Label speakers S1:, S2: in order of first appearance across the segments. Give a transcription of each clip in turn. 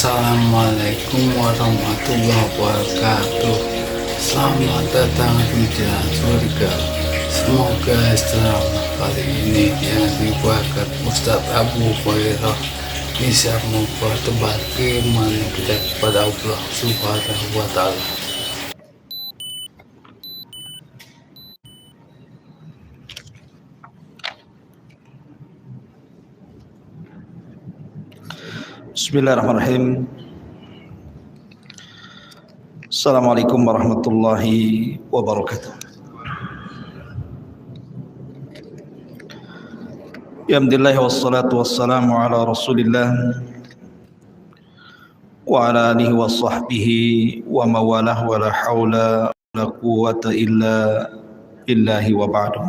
S1: Assalamualaikum warahmatullahi wabarakatuh. Selamat datang di jalan surga. Semoga setelah kali ini yang dibuatkan Ustaz Abu Hurairah bisa membuat tebal keimanan kita kepada Allah Subhanahu wa Ta'ala.
S2: Bismillahirrahmanirrahim. Assalamualaikum warahmatullahi wabarakatuh. Alhamdulillah wassalatu wassalamu ala Rasulillah wa ala alihi wa sahbihi wa mawalah wa la hawla wa la quwwata illa billahi wa ba'du.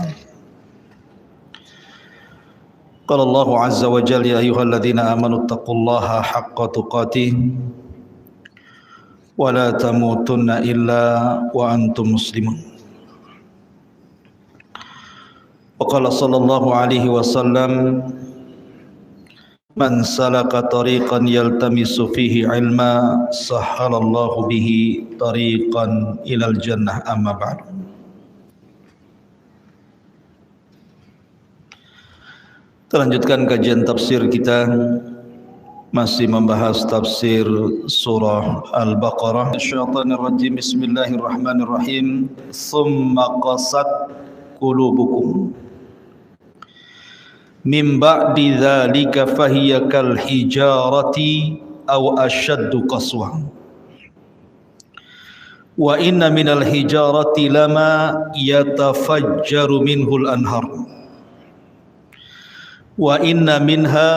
S2: Qala Allahu azza wa jalla ya ayyuhalladzina amanu taqullaha haqqa tuqatih wa la tamutunna illa wa antum muslimun. Wa qala sallallahu alaihi wasallam man salaka tariqan yaltamisu fihi ilma sahhalallahu bihi tariqan ilal jannah amma ba'du. Kita lanjutkan kajian tafsir kita, masih membahas tafsir surah Al-Baqarah. Syaitanir rajim. Bismillahirrahmanirrahim. Tsumma qasat qulubukum min ba'di dzalika fahiya kal hijarati aw ashaddu qaswa wa inna minal hijarati lama yatafajjaru minhul anhar wa inna minha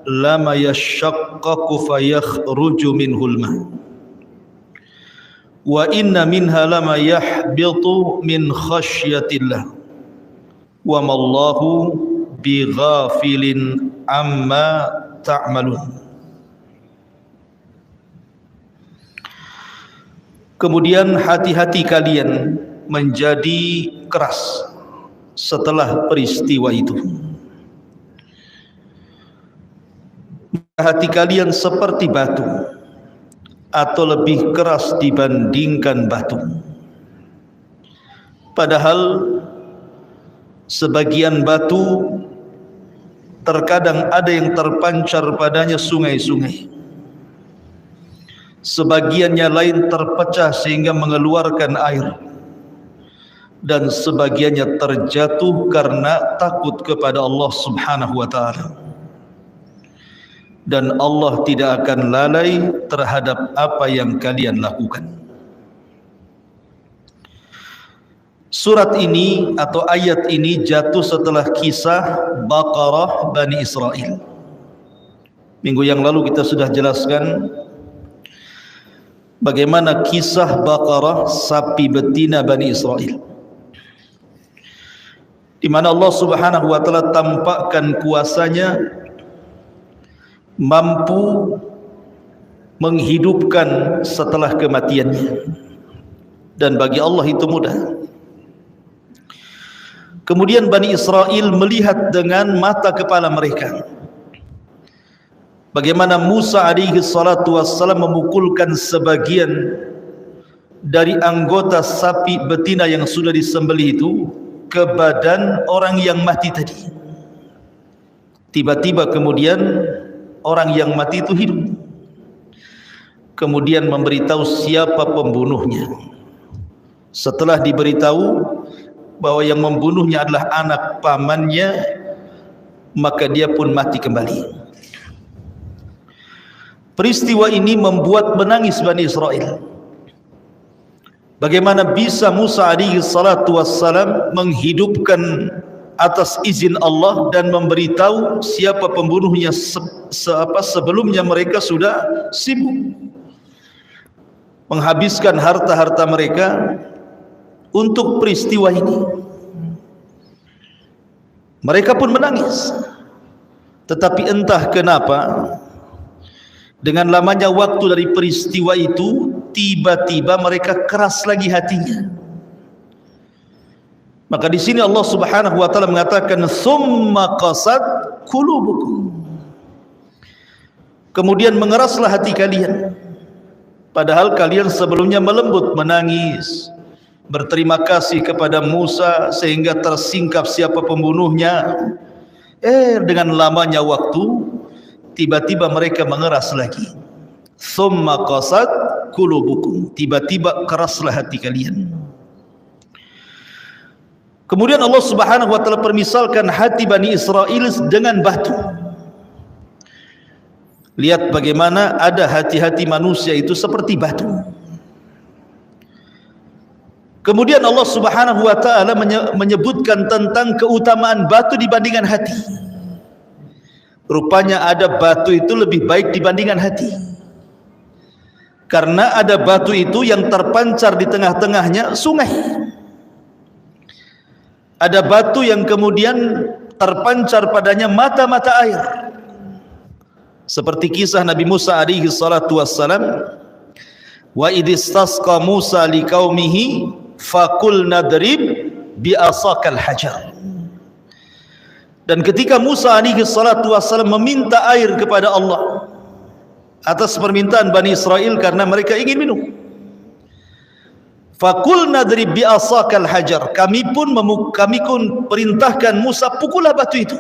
S2: lama yashaqqaqu fayakhruju minhul ma wa inna minha lama yahbitu min khasyatillah wa mallahu bighafilin amma ta'malun. Kemudian hati-hati kalian menjadi keras setelah peristiwa itu. Hati kalian seperti batu atau lebih keras dibandingkan batu. Padahal sebagian batu terkadang ada yang terpancar padanya sungai-sungai. Sebagiannya lain terpecah sehingga mengeluarkan air. Dan sebagiannya terjatuh karena takut kepada Allah Subhanahu wa Ta'ala. Dan Allah tidak akan lalai terhadap apa yang kalian lakukan. Surat ini atau ayat ini jatuh setelah kisah Baqarah Bani Israel. Minggu yang lalu kita sudah jelaskan bagaimana kisah Baqarah sapi betina Bani Israel, di mana Allah Subhanahu wa Ta'ala tampakkan kuasanya mampu menghidupkan setelah kematiannya, dan bagi Allah itu mudah. Kemudian Bani Israel melihat dengan mata kepala mereka bagaimana Musa alaihi salatu wassalam memukulkan sebagian dari anggota sapi betina yang sudah disembelih itu ke badan orang yang mati tadi. Tiba-tiba kemudian orang yang mati itu hidup. Kemudian memberitahu siapa pembunuhnya. Setelah diberitahu bahwa yang membunuhnya adalah anak pamannya, maka dia pun mati kembali. Peristiwa ini membuat menangis Bani Israel. Bagaimana bisa Musa alaihi salatu wassalam menghidupkan atas izin Allah dan memberitahu siapa pembunuhnya sebelumnya mereka sudah sibuk menghabiskan harta-harta mereka untuk peristiwa ini. Mereka pun menangis. Tetapi entah kenapa dengan lamanya waktu dari peristiwa itu tiba-tiba mereka keras lagi hatinya. Maka di sini Allah Subhanahu wa Ta'ala mengatakan tsumma qasat qulubukum. Kemudian mengeraslah hati kalian, padahal kalian sebelumnya melembut, menangis, berterima kasih kepada Musa sehingga tersingkap siapa pembunuhnya. Dengan lamanya waktu, tiba-tiba mereka mengeras lagi. Tsumma qasat qulubukum, tiba-tiba keraslah hati kalian. Kemudian Allah Subhanahu wa taala permisalkan hati Bani Israel dengan batu. Lihat bagaimana ada hati-hati manusia itu seperti batu. Kemudian Allah Subhanahu wa taala menyebutkan tentang keutamaan batu dibandingkan hati. Rupanya ada batu itu lebih baik dibandingkan hati. Karena ada batu itu yang terpancar di tengah-tengahnya sungai. Ada batu yang kemudian terpancar padanya mata-mata air. Seperti kisah Nabi Musa alaihi salatu wassalam, wa idistasqa Musa liqaumihi faqul nadrib bi'asakal hajar. Dan ketika Musa alaihi salatu wassalam meminta air kepada Allah atas permintaan Bani Israel karena mereka ingin minum, faqul nadrib bi'asakal hajar, kami pun perintahkan Musa, pukullah batu itu.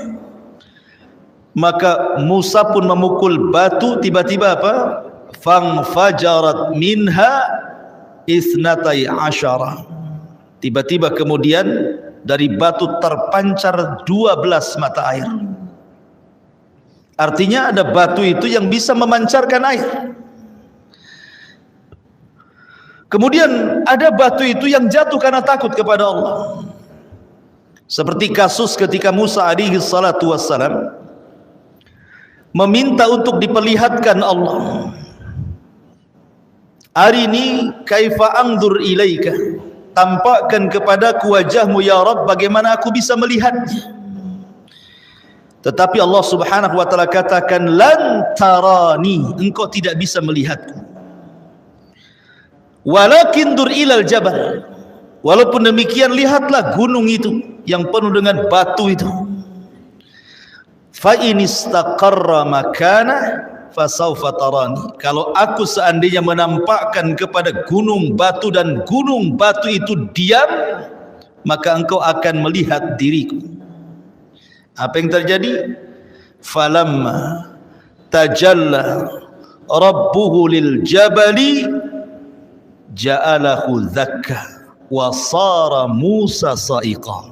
S2: Maka Musa pun memukul batu, tiba-tiba apa? Fangfajarat minha isnatai asyara. Tiba-tiba kemudian dari batu terpancar 12 mata air. Artinya ada batu itu yang bisa memancarkan air. Kemudian ada batu itu yang jatuh karena takut kepada Allah. Seperti kasus ketika Musa alaihi salatu wassalam meminta untuk diperlihatkan Allah. Arini kaifa anzur ilaika, tampakkan kepadaku wajahmu ya Rabb, bagaimana aku bisa melihatnya. Tetapi Allah Subhanahu wa taala katakan, lan tarani, engkau tidak bisa melihatku. Walakin dur ilal jabal, walaupun demikian lihatlah gunung itu yang penuh dengan batu itu. Fa in istaqarra makana fasawfa tarani, kalau aku seandainya menampakkan kepada gunung batu dan gunung batu itu diam, maka engkau akan melihat diriku. Apa yang terjadi? Falamma tajalla rabbuhu lil jabali ja'alahu dzakka wa sara Musa sa'iqa.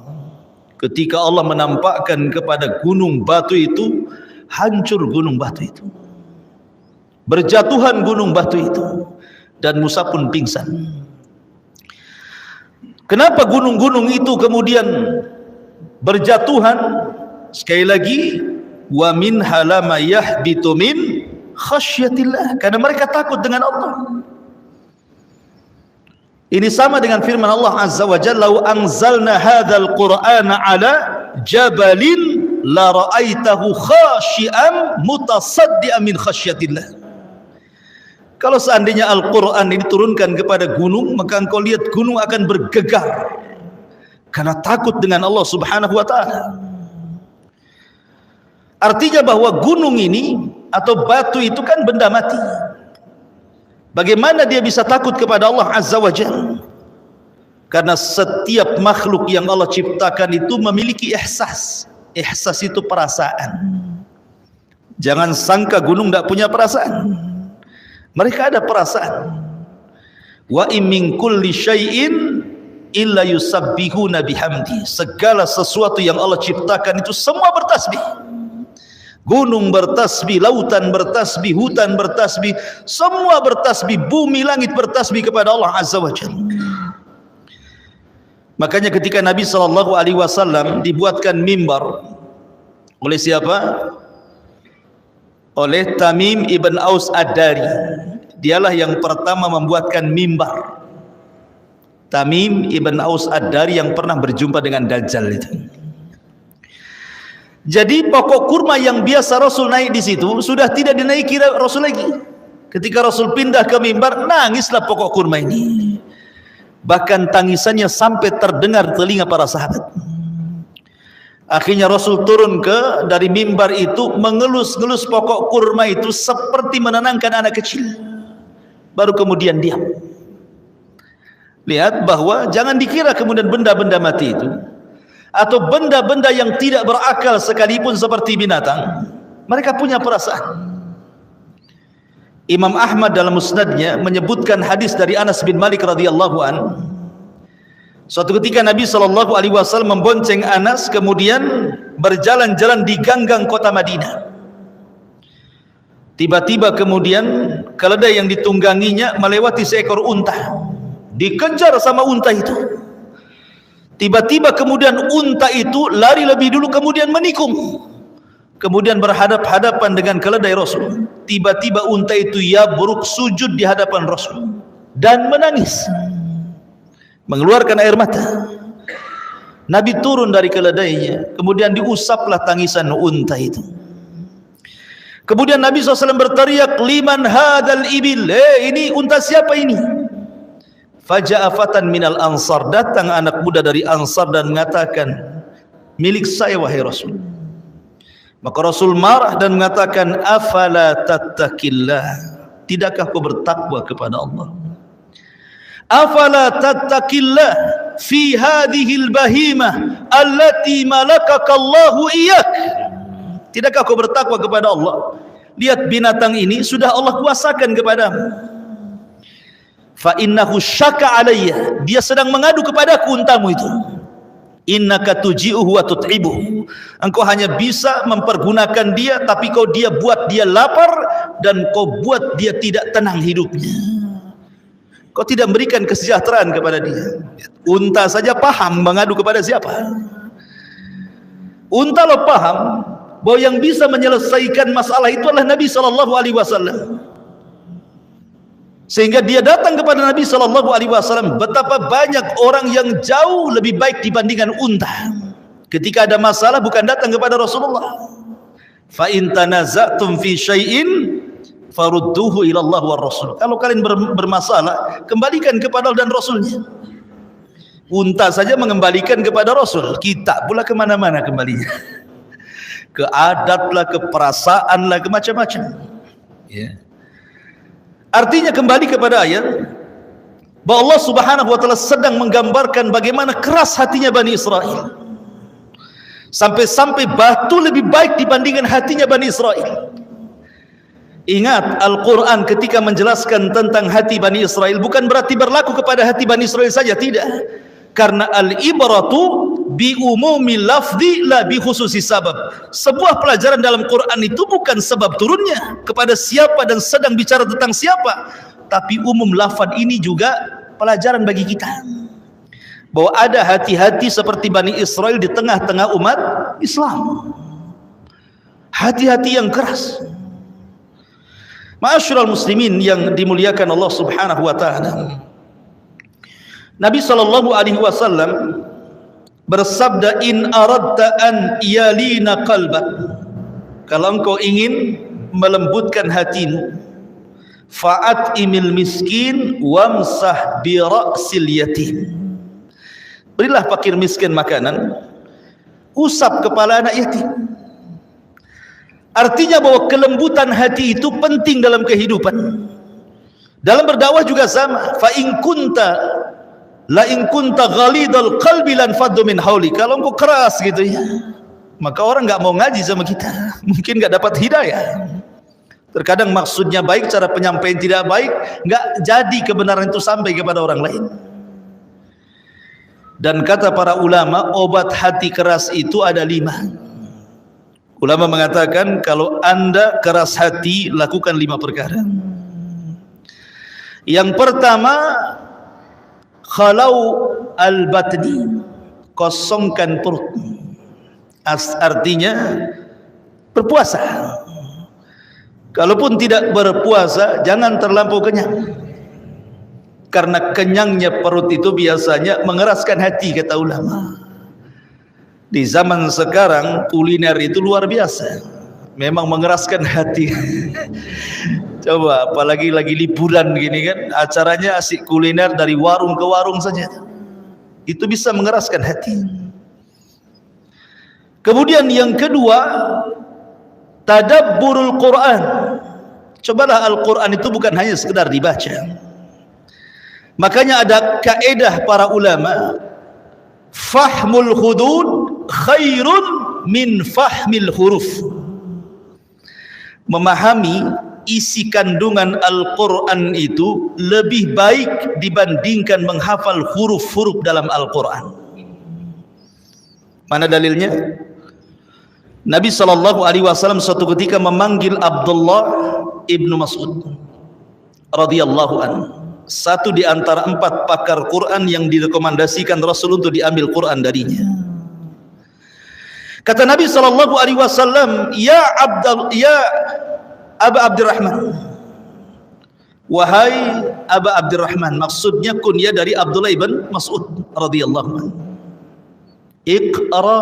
S2: Ketika Allah menampakkan kepada gunung batu itu, hancur gunung batu itu, berjatuhan gunung batu itu, dan Musa pun pingsan. Kenapa gunung-gunung itu kemudian berjatuhan? Sekali lagi, wa min halama yahbitu min khasyatillah, karena mereka takut dengan Allah. Ini sama dengan firman Allah Azza wa Jalla, "Lau anzalna hadzal Qur'ana 'ala jabalin la ra'aitahu khashi'an mutasaddian min khasyatillah." Kalau seandainya Al-Qur'an ini diturunkan kepada gunung, maka engkau lihat gunung akan bergegar karena takut dengan Allah Subhanahu wa taala. Artinya bahwa gunung ini atau batu itu kan benda mati. Bagaimana dia bisa takut kepada Allah Azza wa Jalla? Karena setiap makhluk yang Allah ciptakan itu memiliki ihsas. Ihsas itu perasaan. Jangan sangka gunung tidak punya perasaan. Mereka ada perasaan. Wa in min kulli syai'in illa yusabbihuna bihamdi. Segala sesuatu yang Allah ciptakan itu semua bertasbih. Gunung bertasbih, lautan bertasbih, hutan bertasbih, semua bertasbih, bumi langit bertasbih kepada Allah Azza wa Jalla. Makanya ketika Nabi SAW dibuatkan mimbar oleh siapa? Oleh Tamim ibn Aus Ad-Dari. Dialah yang pertama membuatkan mimbar. Tamim ibn Aus Ad-Dari yang pernah berjumpa dengan Dajjal itu. Jadi pokok kurma yang biasa Rasul naik di situ sudah tidak dinaiki Rasul lagi. Ketika Rasul pindah ke mimbar, nangislah pokok kurma ini. Bahkan tangisannya sampai terdengar telinga para sahabat. Akhirnya Rasul turun dari mimbar itu, mengelus-ngelus pokok kurma itu seperti menenangkan anak kecil. Baru kemudian diam. Lihat bahwa jangan dikira kemudian benda-benda mati itu atau benda-benda yang tidak berakal sekalipun seperti binatang, mereka punya perasaan. Imam Ahmad dalam musnadnya menyebutkan hadis dari Anas bin Malik radhiyallahu anhu. Suatu ketika Nabi SAW membonceng Anas, kemudian berjalan-jalan di ganggang kota Madinah. Tiba-tiba kemudian keledai yang ditungganginya melewati seekor unta. Dikejar sama unta itu. Tiba-tiba kemudian unta itu lari lebih dulu, kemudian menikung. Kemudian berhadap-hadapan dengan keledai Rasul. Tiba-tiba unta itu yabruk sujud di hadapan Rasul dan menangis, mengeluarkan air mata. Nabi turun dari keledainya, kemudian diusaplah tangisan unta itu. Kemudian Nabi SAW berteriak, liman hadal ibil, ini unta siapa ini? Faja'a fatan minal ansar, datang anak muda dari Ansar dan mengatakan, milik saya wahai Rasul. Maka Rasul marah dan mengatakan, afala tattaqillah, tidakkah kau bertakwa kepada Allah? Afala tattaqillah fi hadhil bahimah allati malakaka Allahu iyyak, tidakkah kau bertakwa kepada Allah? Lihat binatang ini sudah Allah kuasakan kepadamu. Fa innahu syaka alayya, dia sedang mengadu kepadaku untamu itu. Innaka tuji'uhu wa tut'ibuhu, engkau hanya bisa mempergunakan dia, tapi dia buat dia lapar dan kau buat dia tidak tenang hidupnya. Kau tidak memberikan kesejahteraan kepada dia. Unta saja paham mengadu kepada siapa. Unta lo paham bahwa yang bisa menyelesaikan masalah itu adalah Nabi SAW. Sehingga dia datang kepada Nabi SAW. Betapa banyak orang yang jauh lebih baik dibandingkan unta. Ketika ada masalah bukan datang kepada Rasulullah. Fa in tanaza'tum fi syai'in farudduhu ila Allah wa Rasul. Kalau kalian bermasalah, kembalikan kepada Allah dan Rasulnya. Unta saja mengembalikan kepada Rasul, kita pula kemana-mana kembalinya. Ke adat lah, ke perasaan lah, ke macam-macam. Ya. Artinya kembali kepada ayat bahwa Allah Subhanahu wa taala sedang menggambarkan bagaimana keras hatinya Bani Israel. Sampai-sampai batu lebih baik dibandingkan hatinya Bani Israel. Ingat, Al-Quran ketika menjelaskan tentang hati Bani Israel bukan berarti berlaku kepada hati Bani Israel saja, tidak. Karena al-ibratu bi umumi lafzi la bi khususi sabab. Sebuah pelajaran dalam Quran itu bukan sebab turunnya kepada siapa dan sedang bicara tentang siapa, tapi umum lafaz ini juga pelajaran bagi kita. Bahwa ada hati-hati seperti Bani Israel di tengah-tengah umat Islam. Hati-hati yang keras. Ma'asyiral muslimin yang dimuliakan Allah Subhanahu wa taala. Nabi SAW bersabda, in aradta an yalina qalbak, kalau engkau ingin melembutkan hatimu, fa'atimil miskin wamsah bi ra'sil yatim, berilah fakir miskin makanan, usap kepala anak yatim. Artinya bahwa kelembutan hati itu penting dalam kehidupan. Dalam berdakwah juga sama. Fa in kunta ghalidal qalbi lan faddu min hauli. Kalau engkau keras gitu ya, maka orang enggak mau ngaji sama kita. Mungkin enggak dapat hidayah. Terkadang maksudnya baik, cara penyampaian tidak baik, enggak jadi kebenaran itu sampai kepada orang lain. Dan kata para ulama, obat hati keras itu ada 5. Ulama mengatakan kalau anda keras hati, lakukan 5 perkara. Yang pertama, khalau al-batni, kosongkan perut. Artinya berpuasa. Kalaupun tidak berpuasa, jangan terlampau kenyang. Karena kenyangnya perut itu biasanya mengeraskan hati, kata ulama. Di zaman sekarang kuliner itu luar biasa, memang mengeraskan hati. Coba apalagi lagi liburan gini kan, acaranya asik kuliner dari warung ke warung saja, itu bisa mengeraskan hati. Kemudian yang kedua, tadabburul Quran. Cobalah Al-Quran itu bukan hanya sekedar dibaca. Makanya ada kaedah para ulama, fahmul hudud khairun min fahmil huruf. Memahami isi kandungan Al-Quran itu lebih baik dibandingkan menghafal huruf-huruf dalam Al-Quran. Mana dalilnya? Nabi SAW suatu ketika memanggil Abdullah ibnu Mas'ud radhiyallahu anhu, satu di antara 4 pakar Quran yang direkomendasikan Rasul untuk diambil Quran darinya. Kata Nabi SAW, ya Aba Abdurrahman, wahai Aba Abdurrahman, maksudnya kunyah dari Abdullah ibn Mas'ud radhiyallahu anhu. Iqra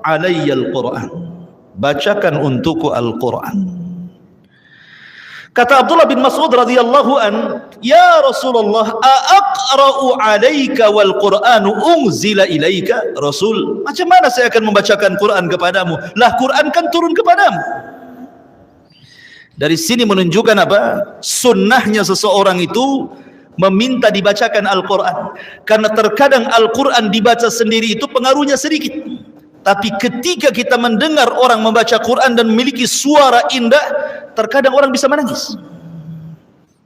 S2: alayya al-Quran, bacakan untukku Al-Quran. Kata Abdullah bin Mas'ud radhiyallahu an, ya Rasulullah, aqra'u 'alaika wal Qur'anu unzila ilaika? Rasul, macam mana saya akan membacakan Quran kepadamu? Lah Quran kan turun kepadamu. Dari sini menunjukkan apa? Sunnahnya seseorang itu meminta dibacakan Al-Quran. Karena terkadang Al-Quran dibaca sendiri itu pengaruhnya sedikit. Tapi ketika kita mendengar orang membaca Quran dan memiliki suara indah, terkadang orang bisa menangis.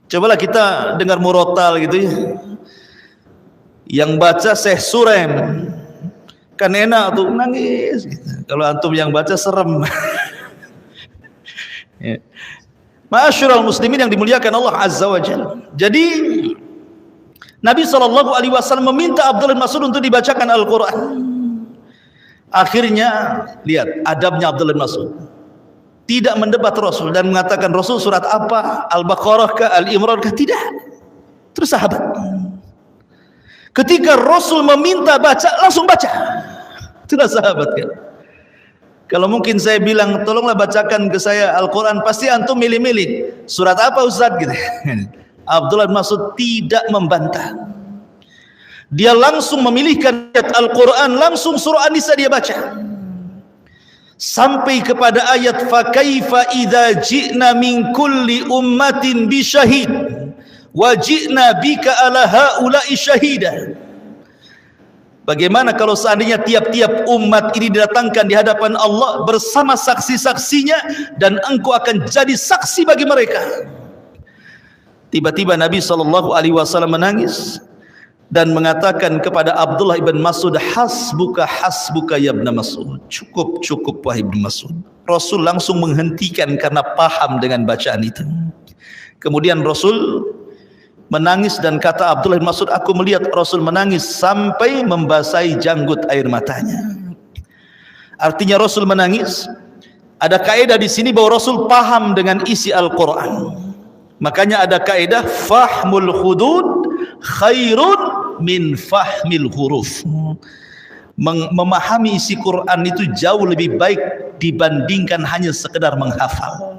S2: Cobalah kita dengar murotal gitu ya. Yang baca Syekh Surem, kan enak tuh nangis. Kalau antum yang baca serem. Ya. Ma'asyiral muslimin yang dimuliakan Allah Azza wa Jalla. Jadi Nabi SAW meminta Abdullah bin Mas'ud untuk dibacakan Al-Quran. Akhirnya lihat adabnya Abdullah bin Mas'ud, tidak mendebat Rasul dan mengatakan Rasul surat apa, Al-Baqarah kah, Al-Imran kah, tidak. Terus sahabat, ketika Rasul meminta baca, langsung baca. Itulah sahabat kan. Kalau mungkin saya bilang tolonglah bacakan ke saya Al-Quran, pasti antum milih-milih surat apa Ustaz gitu. Abdullah bin Mas'ud tidak membantah. Dia langsung memilihkan ayat Al-Quran, langsung surah An-Nisa dia baca. Sampai kepada ayat fa kaifa idza ji'na min kulli ummatin bi syahid wa ji'na bika ala haula'i syahida. Bagaimana kalau seandainya tiap-tiap umat ini didatangkan di hadapan Allah bersama saksi-saksinya dan engkau akan jadi saksi bagi mereka. Tiba-tiba Nabi SAW menangis dan mengatakan kepada Abdullah ibn Mas'ud, hasbuka hasbuka ya ibn Mas'ud, cukup cukup wahai ibn Mas'ud. Rasul langsung menghentikan karena paham dengan bacaan itu. Kemudian Rasul menangis dan kata Abdullah bin Mas'ud, aku melihat Rasul menangis sampai membasahi janggut air matanya. Artinya Rasul menangis. Ada kaidah di sini bahwa Rasul paham dengan isi Al-Quran. Makanya ada kaidah fahmul hudud khairun min fahmil huruf. Memahami isi Quran itu jauh lebih baik dibandingkan hanya sekedar menghafal.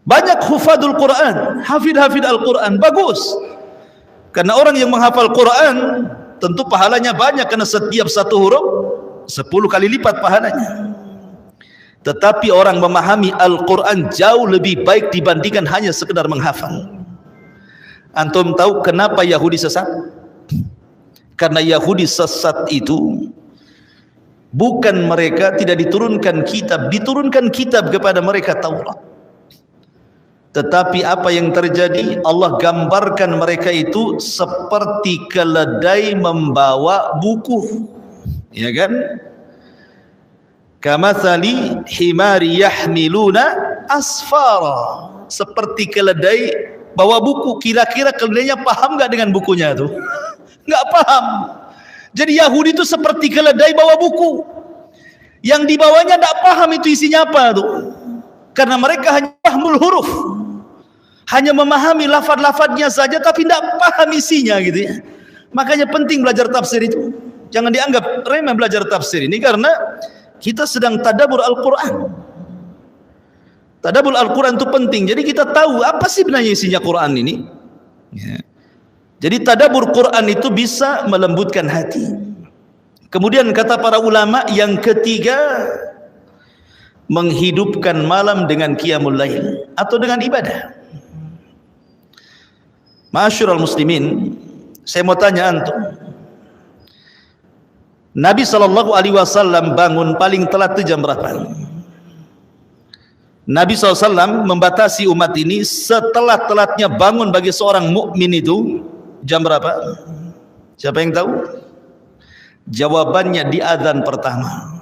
S2: Banyak hufadul Quran, hafid-hafid Al-Quran, bagus. Karena orang yang menghafal Quran tentu pahalanya banyak, karena setiap satu huruf 10 kali lipat pahalanya. Tetapi orang memahami Al-Quran jauh lebih baik dibandingkan hanya sekedar menghafal. Antum tahu kenapa Yahudi sesat? Karena Yahudi sesat itu bukan mereka tidak diturunkan kitab kepada mereka Taurat. Tetapi apa yang terjadi? Allah gambarkan mereka itu seperti keledai membawa buku, ya kan? Kamathali himari yahmiluna asfara, seperti keledai bawa buku. Kira-kira keledainya paham gak dengan bukunya tuh? Gak paham. Jadi Yahudi itu seperti keledai bawa buku, yang dibawanya gak paham itu isinya apa tuh. Karena mereka hanya fahmul huruf, hanya memahami lafaz-lafaznya saja tapi tidak paham isinya gitu ya. Makanya penting belajar tafsir itu. Jangan dianggap remeh belajar tafsir ini, karena kita sedang tadabbur Al-Quran. Tadabbur Al-Quran itu penting. Jadi kita tahu apa sih sebenarnya isinya Quran ini ya. Jadi tadabbur Quran itu bisa melembutkan hati. Kemudian kata para ulama yang ketiga, menghidupkan malam dengan qiyamul lail atau dengan ibadah. Ma'asyiral muslimin, saya mau tanya antum. Nabi SAW bangun paling telat itu jam berapa? Nabi SAW membatasi umat ini setelat-telatnya bangun bagi seorang mukmin itu jam berapa? Siapa yang tahu? Jawabannya di azan pertama.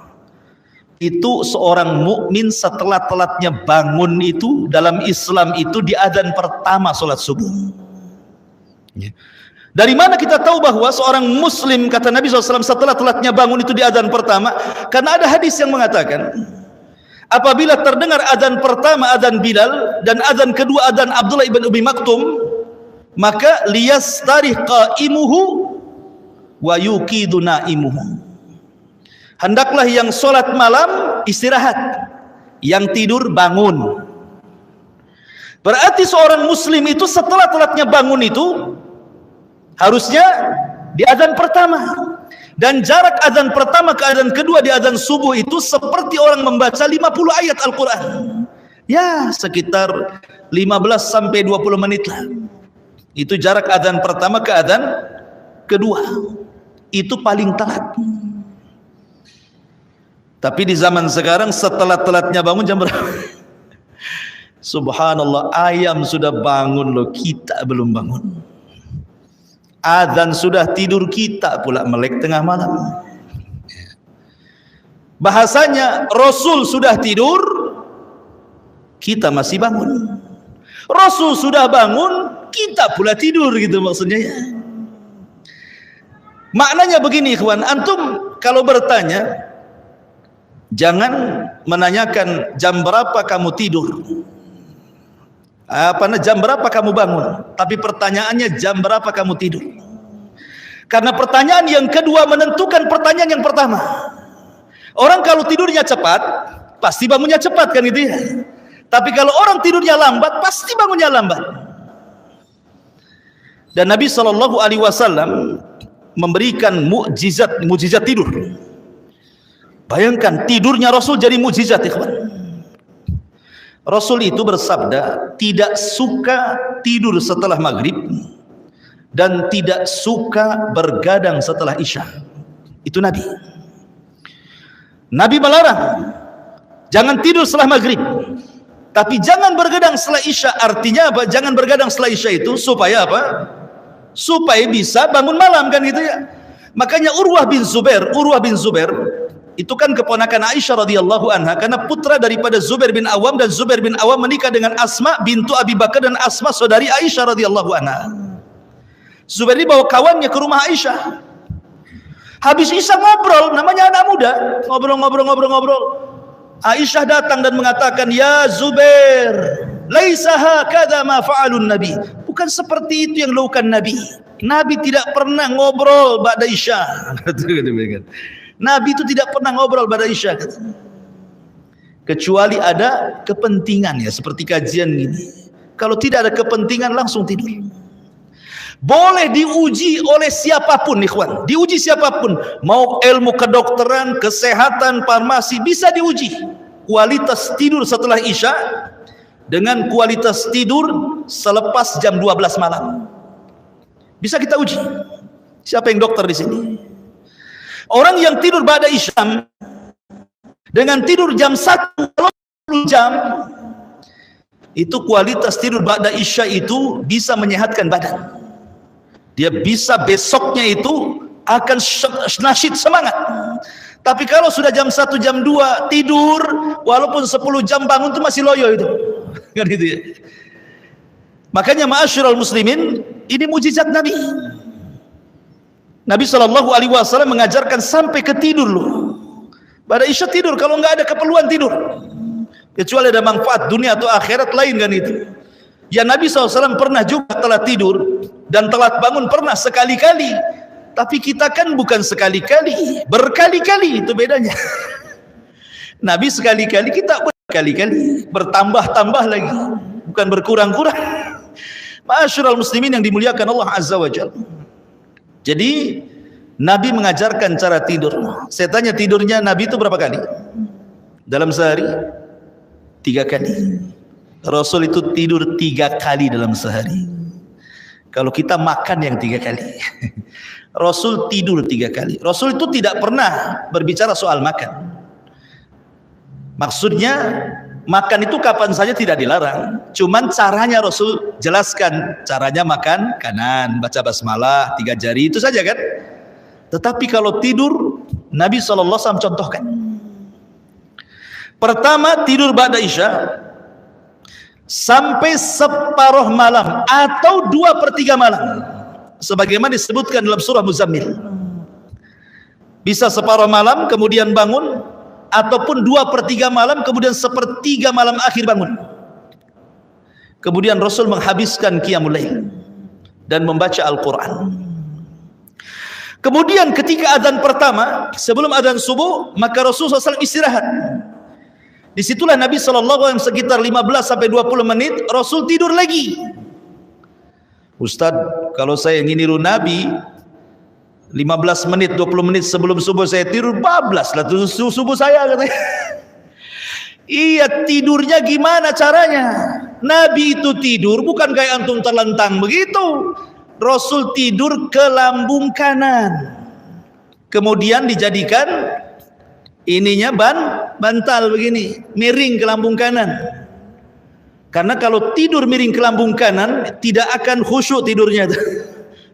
S2: Itu seorang mukmin setelah telatnya bangun itu dalam Islam itu di azan pertama salat subuh. Dari mana kita tahu bahwa seorang muslim, kata Nabi SAW, setelah telatnya bangun itu di azan pertama? Karena ada hadis yang mengatakan, apabila terdengar azan pertama azan Bilal dan azan kedua azan Abdullah ibn Umi Maktum, maka liyastarih qaimuhu wa yuqidu naimuhu. Hendaklah yang sholat malam istirahat, yang tidur bangun. Berarti seorang muslim itu setelah telatnya bangun itu harusnya di azan pertama. Dan jarak azan pertama ke azan kedua di azan subuh itu seperti orang membaca 50 ayat Al-Quran. Ya, sekitar 15 sampai 20 menit lah. Itu jarak azan pertama ke azan kedua. Itu paling telat. Tapi di zaman sekarang setelah telatnya bangun jam berapa? Subhanallah, ayam sudah bangun loh, kita belum bangun. Azan sudah tidur, kita pula melek tengah malam. Bahasanya Rasul sudah tidur, kita masih bangun. Rasul sudah bangun, kita pula tidur, gitu maksudnya ya. Maknanya begini ikhwan, antum kalau bertanya, jangan menanyakan jam berapa kamu tidur, jam berapa kamu bangun, tapi pertanyaannya jam berapa kamu tidur. Karena pertanyaan yang kedua menentukan pertanyaan yang pertama. Orang kalau tidurnya cepat, pasti bangunnya cepat, kan gitu ya. Tapi kalau orang tidurnya lambat, pasti bangunnya lambat. Dan Nabi SAW memberikan mukjizat tidur. Bayangkan tidurnya Rasul jadi mukjizat, ikhwan. Rasul itu bersabda, tidak suka tidur setelah maghrib dan tidak suka bergadang setelah isya. Itu Nabi. Nabi melarang, jangan tidur setelah maghrib, tapi jangan bergadang setelah isya. Artinya apa? Jangan bergadang setelah isya itu supaya apa? Supaya bisa bangun malam, kan gitu ya. Makanya Urwah bin Zubair itu kan keponakan Aisyah radhiyallahu anha, karena putra daripada Zubair bin Awam, dan Zubair bin Awam menikah dengan Asma bintu Abi Bakar, dan Asma saudari Aisyah radhiyallahu anha. Zubair ini bawa kawannya ke rumah Aisyah. Habis isya ngobrol, namanya anak muda, ngobrol. Aisyah datang dan mengatakan, "Ya Zubair, laisa hakadha ma fa'alun nabi." Bukan seperti itu yang dilakukan Nabi. Nabi tidak pernah ngobrol ba'da isya. Nabi itu tidak pernah ngobrol pada isya, kecuali ada kepentingan, ya seperti kajian gini. Kalau tidak ada kepentingan langsung tidur. Boleh diuji oleh siapapun, ikhwan. Diuji siapapun, mau ilmu kedokteran, kesehatan, farmasi, bisa diuji kualitas tidur setelah isya dengan kualitas tidur selepas jam 12 malam. Bisa kita uji. Siapa yang dokter di sini? Orang yang tidur ba'da isya dengan tidur jam 1 jam, itu kualitas tidur ba'da isya itu bisa menyehatkan badan. Dia bisa besoknya itu akan nasyid, semangat. Tapi kalau sudah jam 1 jam 2 tidur, walaupun 10 jam bangun itu masih loyo itu. Kan gitu ya. Makanya ma'asyiral muslimin, ini mujizat Nabi. Nabi SAW mengajarkan sampai ke tidur loh. Pada isya tidur, kalau nggak ada keperluan tidur. Kecuali ada manfaat dunia atau akhirat lain, kan itu. Ya Nabi SAW pernah juga telat tidur dan telat bangun, pernah sekali-kali. Tapi kita kan bukan sekali-kali, berkali-kali, itu bedanya. Nabi sekali-kali, kita berkali-kali, bertambah-tambah lagi, bukan berkurang-kurang. Ma'asyiral muslimin yang dimuliakan Allah Azza wa Jalla. Jadi Nabi mengajarkan cara tidur. Saya tanya, tidurnya Nabi itu berapa kali? Dalam sehari? 3 kali. Rasul itu tidur 3 kali dalam sehari. Kalau kita makan yang 3 kali. Rasul tidur 3 kali. Rasul itu tidak pernah berbicara soal makan. Maksudnya makan itu kapan saja tidak dilarang. Cuman caranya Rasul jelaskan. Caranya makan kanan, baca basmalah 3 jari, itu saja kan. Tetapi kalau tidur, Nabi SAW contohkan. Pertama, tidur ba'da isya sampai separuh malam atau 2/3 malam, sebagaimana disebutkan dalam surah Muzammil. Bisa separuh malam kemudian bangun, ataupun 2/3 malam kemudian 1/3 malam akhir bangun. Kemudian Rasul menghabiskan qiyamul lail dan membaca Al-Quran. Kemudian ketika azan pertama sebelum azan subuh, maka Rasulullah SAW istirahat. Disitulah Nabi SAW sekitar 15-20 menit Rasul tidur lagi. Ustaz, kalau saya ingin niru Nabi 15 menit 20 menit sebelum subuh saya tidur, bablas lah subuh saya, katanya. Iya, tidurnya gimana caranya? Nabi itu tidur bukan kayak antum terlentang begitu. Rasul tidur ke lambung kanan, kemudian dijadikan ininya bantal begini, miring ke lambung kanan. Karena kalau tidur miring ke lambung kanan tidak akan khusyuk tidurnya,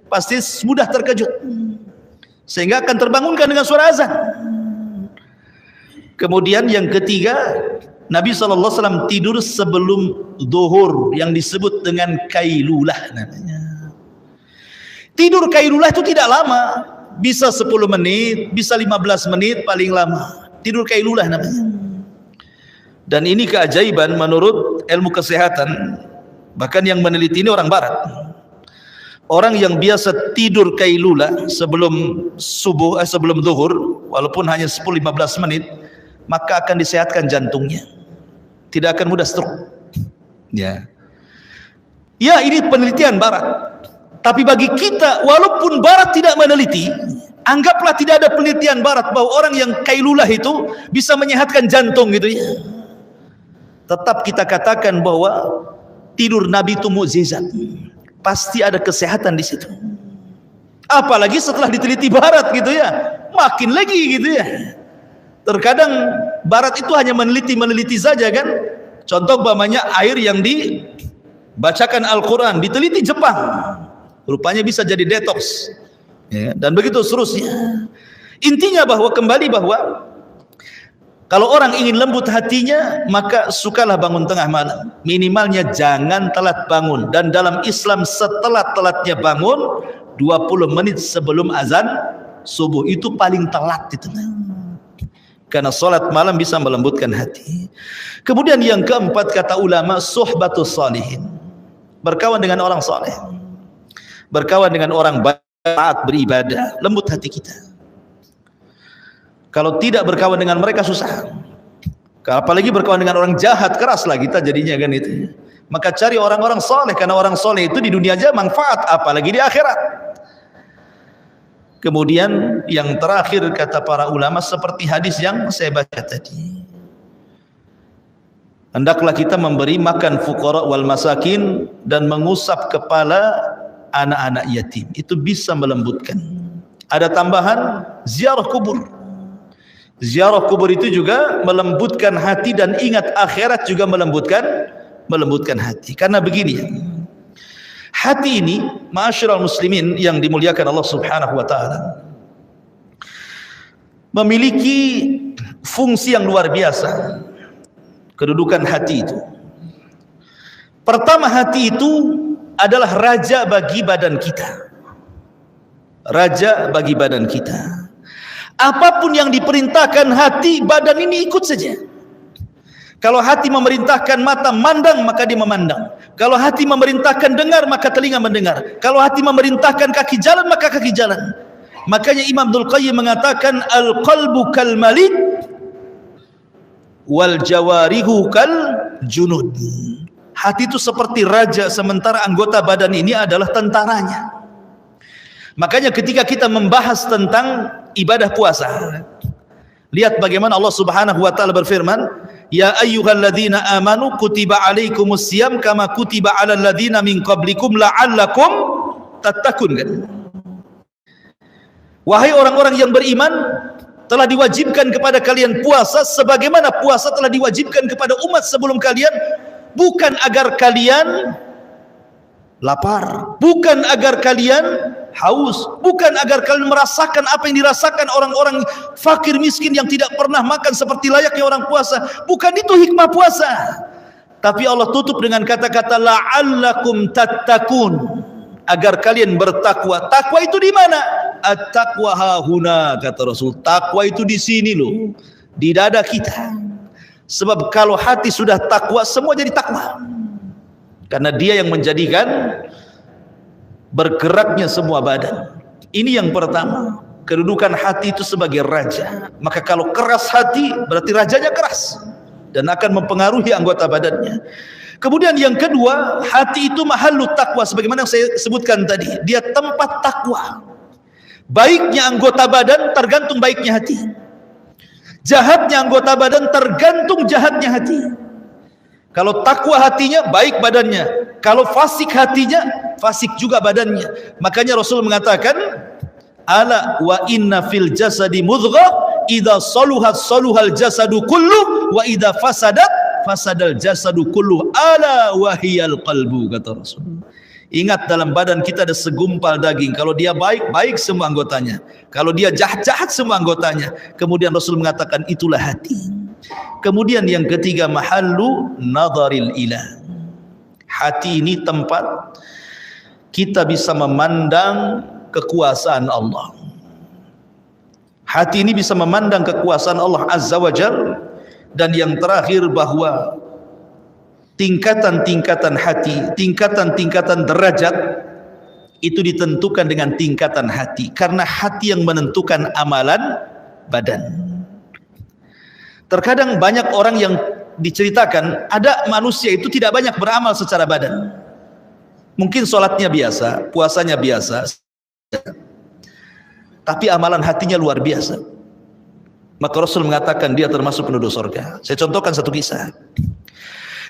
S2: pasti mudah terkejut, sehingga akan terbangunkan dengan suara azan. Kemudian yang ketiga, Nabi SAW tidur sebelum zuhur yang disebut dengan kailulah namanya. Tidur kailulah itu tidak lama, bisa 10 menit, bisa 15 menit paling lama. Tidur kailulah namanya. Dan ini keajaiban menurut ilmu kesehatan, bahkan yang meneliti ini orang barat. Orang yang biasa tidur kailulah sebelum subuh, sebelum zuhur, walaupun hanya 10-15 menit, maka akan disehatkan jantungnya. Tidak akan mudah stroke. Ya, ini penelitian barat. Tapi bagi kita, walaupun barat tidak meneliti, anggaplah tidak ada penelitian barat bahwa orang yang kailulah itu bisa menyehatkan jantung gitu ya. Tetap kita katakan bahwa tidur Nabi itu mukjizat. Pasti ada kesehatan di situ. Apalagi setelah diteliti barat gitu ya, makin lagi gitu ya. Terkadang barat itu hanya meneliti saja kan. Contoh umpamanya air yang dibacakan Al-Quran diteliti Jepang, rupanya bisa jadi detox ya, dan begitu seterusnya. Intinya bahwa kalau orang ingin lembut hatinya, maka sukalah bangun tengah malam. Minimalnya jangan telat bangun. Dan dalam Islam setelat-telatnya bangun 20 menit sebelum azan subuh, itu paling telat itu. Karena sholat malam bisa melembutkan hati. Kemudian yang keempat, kata ulama, suhbatus salihin, berkawan dengan orang saleh, berkawan dengan orang taat beribadah, lembut hati kita. Kalau tidak berkawan dengan mereka susah. Apalagi berkawan dengan orang jahat, keras lah kita jadinya kan itu. Maka cari orang-orang saleh, karena orang saleh itu di dunia aja manfaat, apalagi di akhirat. Kemudian yang terakhir kata para ulama, seperti hadis yang saya baca tadi, hendaklah kita memberi makan fuqara wal masakin dan mengusap kepala anak-anak yatim. Itu bisa melembutkan. Ada tambahan, ziarah kubur. Ziarah kubur itu juga melembutkan hati, dan ingat akhirat juga melembutkan hati. Karena begini, hati ini, ma'asyiral muslimin yang dimuliakan Allah Subhanahu wa taala, memiliki fungsi yang luar biasa. Kedudukan hati itu, pertama, hati itu adalah raja bagi badan kita. Raja bagi badan kita. Apapun yang diperintahkan hati, badan ini ikut saja. Kalau hati memerintahkan mata mandang, maka dia memandang. Kalau hati memerintahkan dengar, maka telinga mendengar. Kalau hati memerintahkan kaki jalan, maka kaki jalan. Makanya Imam Abdul Qayyim mengatakan, al-qalbu kal malik wal jawarihu kal junud. Hati itu seperti raja, sementara anggota badan ini adalah tentaranya. Makanya ketika kita membahas tentang ibadah puasa, lihat bagaimana Allah Subhanahu wa taala berfirman, "Ya ayyuhalladzina amanu kutiba alaikumusiyam kama kutiba alal ladzina min qablikum la'allakum tattaqun." Kan? Wahai orang-orang yang beriman, telah diwajibkan kepada kalian puasa sebagaimana puasa telah diwajibkan kepada umat sebelum kalian, bukan agar kalian lapar, bukan agar kalian haus, bukan agar kalian merasakan apa yang dirasakan orang-orang fakir miskin yang tidak pernah makan seperti layaknya orang puasa. Bukan itu hikmah puasa. Tapi Allah tutup dengan kata-kata la'allakum tattaqun, agar kalian bertakwa. Takwa itu di mana? At-taqwa hahuna, kata Rasul. Takwa itu di sini loh, di dada kita. Sebab kalau hati sudah takwa, semua jadi takwa. Karena dia yang menjadikan bergeraknya semua badan. Ini yang pertama, kedudukan hati itu sebagai raja. Maka kalau keras hati, berarti rajanya keras dan akan mempengaruhi anggota badannya. Kemudian yang kedua, hati itu mahallut takwa, sebagaimana yang saya sebutkan tadi, dia tempat takwa. Baiknya anggota badan tergantung baiknya hati, jahatnya anggota badan tergantung jahatnya hati. Kalau takwa hatinya, baik badannya. Kalau fasik hatinya, fasik juga badannya. Makanya Rasul mengatakan, ala wa inna fil jasadi mudghah idza saluhat saluhal jasadu kullu wa idza fasadat fasadal jasadu kullu ala wahiyal qalbu, kata Rasul. Ingat, dalam badan kita ada segumpal daging. Kalau dia baik, baik semua anggotanya. Kalau dia jahat, jahat semua anggotanya. Kemudian Rasul mengatakan itulah hati. Kemudian yang ketiga, mahallu nadharil ilah. Hati ini tempat kita bisa memandang kekuasaan Allah. Hati ini bisa memandang kekuasaan Allah Azza wa Jalla. Dan yang terakhir, bahwa tingkatan-tingkatan hati, tingkatan-tingkatan derajat itu ditentukan dengan tingkatan hati, karena hati yang menentukan amalan badan. Terkadang banyak orang yang diceritakan, ada manusia itu tidak banyak beramal secara badan, mungkin sholatnya biasa, puasanya biasa, tapi amalan hatinya luar biasa. Maka Rasul mengatakan dia termasuk penduduk surga. Saya contohkan satu kisah.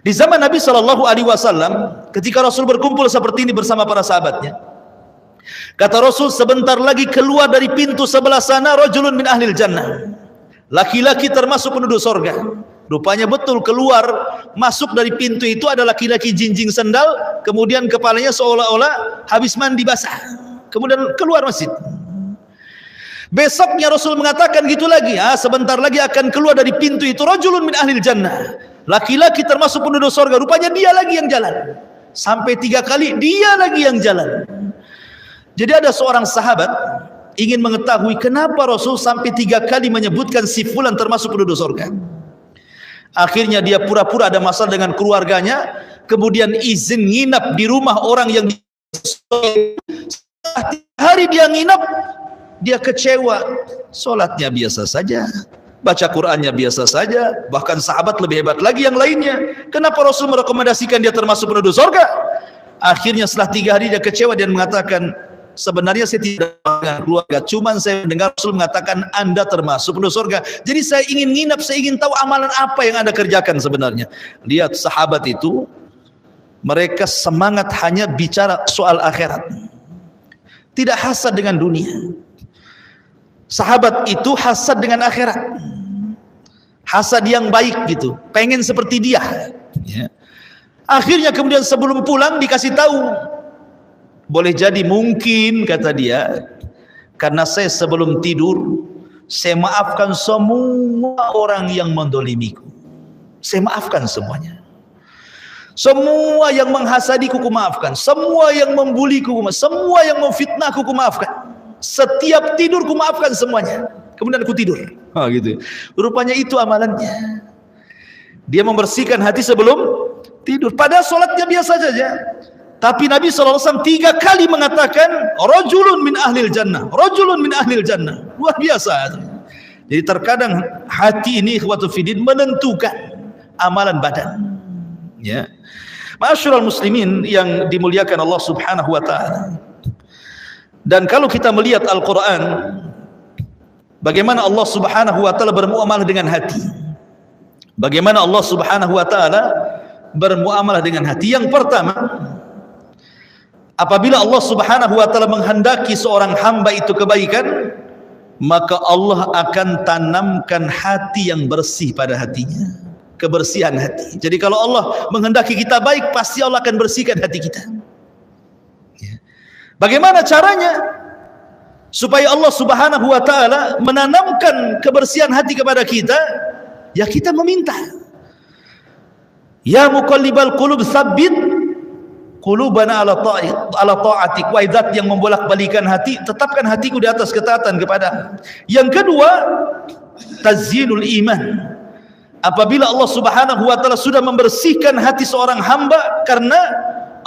S2: Di zaman Nabi SAW, ketika Rasul berkumpul seperti ini bersama para sahabatnya, kata Rasul, sebentar lagi keluar dari pintu sebelah sana rajulun min ahlil jannah, laki-laki termasuk penduduk surga. Rupanya betul, keluar masuk dari pintu itu ada laki-laki jinjing sendal, kemudian kepalanya seolah-olah habis mandi basah, kemudian keluar masjid. Besoknya Rasul mengatakan gitu lagi, sebentar lagi akan keluar dari pintu itu rajulun min ahlil jannah, laki-laki termasuk penduduk surga. Rupanya dia lagi yang jalan. Sampai 3 kali dia lagi yang jalan. Jadi ada seorang sahabat ingin mengetahui kenapa Rasul sampai 3 kali menyebutkan si fulan termasuk penduduk surga. Akhirnya dia pura-pura ada masalah dengan keluarganya, kemudian izin nginap di rumah orang yang hari dia nginap, dia kecewa, sholatnya biasa saja, baca Qur'annya biasa saja, bahkan sahabat lebih hebat lagi yang lainnya. Kenapa Rasul merekomendasikan dia termasuk penduduk surga? Akhirnya setelah 3 hari dia kecewa dan mengatakan, sebenarnya saya tidak dengan keluarga, cuman saya mendengar Rasul mengatakan Anda termasuk penduduk surga. Jadi saya ingin nginap, saya ingin tahu amalan apa yang Anda kerjakan sebenarnya. Lihat sahabat itu, mereka semangat hanya bicara soal akhirat, tidak hasad dengan dunia. Sahabat itu hasad dengan akhirat, hasad yang baik gitu, pengen seperti dia ya. Akhirnya kemudian sebelum pulang dikasih tahu, boleh jadi mungkin, kata dia, karena saya sebelum tidur saya maafkan semua orang yang mendolimiku, saya maafkan semuanya. Semua yang menghasadiku ku maafkan, semua yang membuliku, semua yang memfitnahku ku maafkan. Setiap tidur ku maafkan semuanya. Kemudian aku tidur. Gitu. Rupanya itu amalannya. Dia membersihkan hati sebelum tidur. Padahal sholatnya biasa saja. Tapi Nabi SAW 3 kali mengatakan rajulun min ahlil jannah, rajulun min ahlil jannah. Luar biasa. Jadi terkadang hati ini ikhwatu fiddin menentukan amalan badan. Ya. Ma'asyiral muslimin yang dimuliakan Allah Subhanahu wa taala. Dan kalau kita melihat Al-Quran, bagaimana Allah Subhanahu wa ta'ala bermuamalah dengan hati. Bagaimana Allah Subhanahu wa ta'ala bermuamalah dengan hati. Yang pertama, apabila Allah Subhanahu wa ta'ala menghendaki seorang hamba itu kebaikan, maka Allah akan tanamkan hati yang bersih pada hatinya. Kebersihan hati. Jadi kalau Allah menghendaki kita baik, pasti Allah akan bersihkan hati kita. Bagaimana caranya supaya Allah Subhanahu wa ta'ala menanamkan kebersihan hati kepada kita? Ya kita meminta. Ya muqallibal qulub tsabbit qulubana ala ta'atik. Wahai zat yang membolak-balikan hati, tetapkan hatiku di atas ketaatan kepada. Yang kedua, tazyinul iman. Apabila Allah Subhanahu wa ta'ala sudah membersihkan hati seorang hamba karena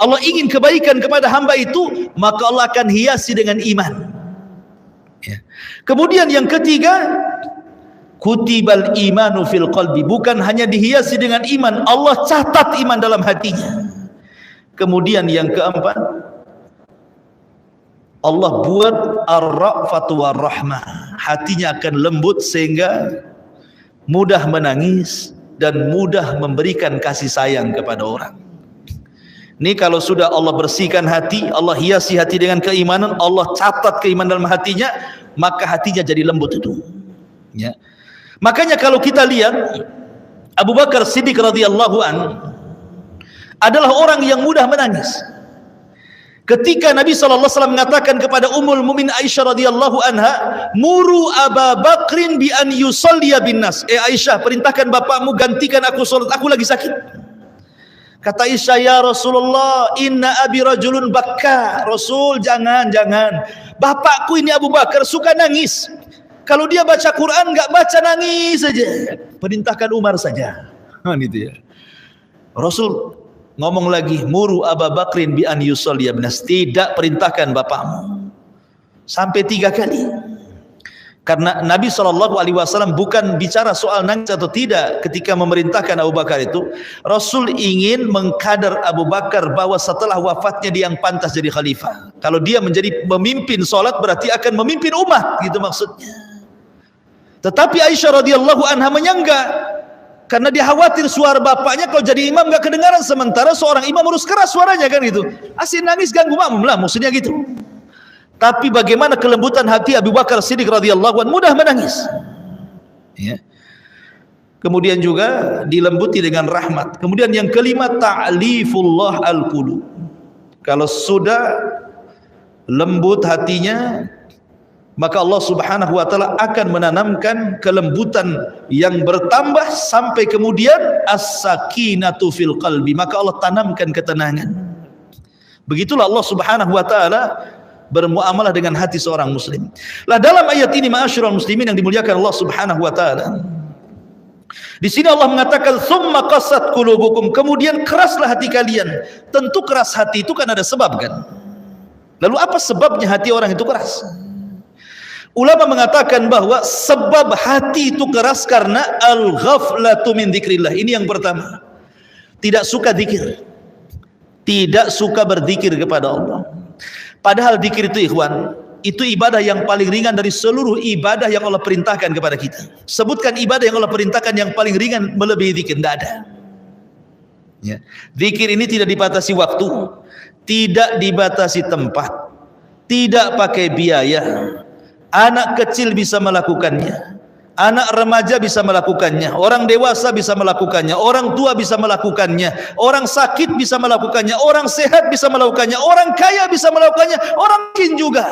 S2: Allah ingin kebaikan kepada hamba itu, maka Allah akan hiasi dengan iman. Kemudian yang ketiga, kutibal imanu fil qalbi. Bukan hanya dihiasi dengan iman, Allah catat iman dalam hatinya. Kemudian yang keempat, Allah buat ar-ra'fatu war-rahmah. Hatinya akan lembut sehingga mudah menangis dan mudah memberikan kasih sayang kepada orang. Ini kalau sudah Allah bersihkan hati, Allah hiasi hati dengan keimanan, Allah catat keimanan dalam hatinya, maka hatinya jadi lembut itu. Ya. Makanya kalau kita lihat Abu Bakar Siddiq radhiyallahu an adalah orang yang mudah menangis. Ketika Nabi SAW mengatakan kepada Ummul Mukminin Aisyah radhiyallahu anha, "Muru Abu Bakrin bi an yusalliya bin nas." Aisyah, perintahkan bapakmu gantikan aku salat, aku lagi sakit. Kata Aisyah, "Ya Rasulullah, inna abi rajulun bakka." Rasul, jangan. Bapakku ini Abu Bakar suka nangis. Kalau dia baca Quran enggak baca nangis saja. Perintahkan Umar saja. Itu ya. Rasul ngomong lagi, "Muru Abu Bakrin bi an yusalliya bin nas." Tidak, perintahkan bapakmu. Sampai 3 kali. Karena Nabi SAW bukan bicara soal nangis atau tidak ketika memerintahkan Abu Bakar itu. Rasul ingin mengkadar Abu Bakar bahwa setelah wafatnya dia yang pantas jadi khalifah. Kalau dia menjadi pemimpin solat berarti akan memimpin umat, gitu maksudnya. Tetapi Aisyah radhiyallahu anha menyangga, karena dia khawatir suara bapaknya kalau jadi imam gak kedengaran, sementara seorang imam harus keras suaranya kan gitu. Asyik nangis ganggu makmum lah, maksudnya gitu. Tapi bagaimana kelembutan hati Abu Bakar Siddiq radhiyallahu anhu, mudah menangis. Ya. Kemudian juga dilembuti dengan rahmat. Kemudian yang kelima, ta'lifullah al-qulub. Kalau sudah lembut hatinya, maka Allah Subhanahu wa ta'ala akan menanamkan kelembutan yang bertambah sampai kemudian as-sakinatu fil qalbi. Maka Allah tanamkan ketenangan. Begitulah Allah Subhanahu wa ta'ala bermuamalah dengan hati seorang muslim. Lah dalam ayat ini ma'asyiral muslimin yang dimuliakan Allah Subhanahu wa taala, di sini Allah mengatakan tsumma qasat qulubukum, kemudian keraslah hati kalian. Tentu keras hati itu kan ada sebab kan. Lalu apa sebabnya hati orang itu keras? Ulama mengatakan bahwa sebab hati itu keras karena al-ghaflatu min dzikrillah. Ini yang pertama. Tidak suka zikir. Tidak suka berzikir kepada Allah. Padahal zikir itu ikhwan, itu ibadah yang paling ringan dari seluruh ibadah yang Allah perintahkan kepada kita. Sebutkan ibadah yang Allah perintahkan yang paling ringan melebihi zikir, tidak ada. Ya. Zikir ini tidak dibatasi waktu, tidak dibatasi tempat, tidak pakai biaya. Anak kecil bisa melakukannya, anak remaja bisa melakukannya, orang dewasa bisa melakukannya, orang tua bisa melakukannya, orang sakit bisa melakukannya, orang sehat bisa melakukannya, orang kaya bisa melakukannya, orang miskin juga.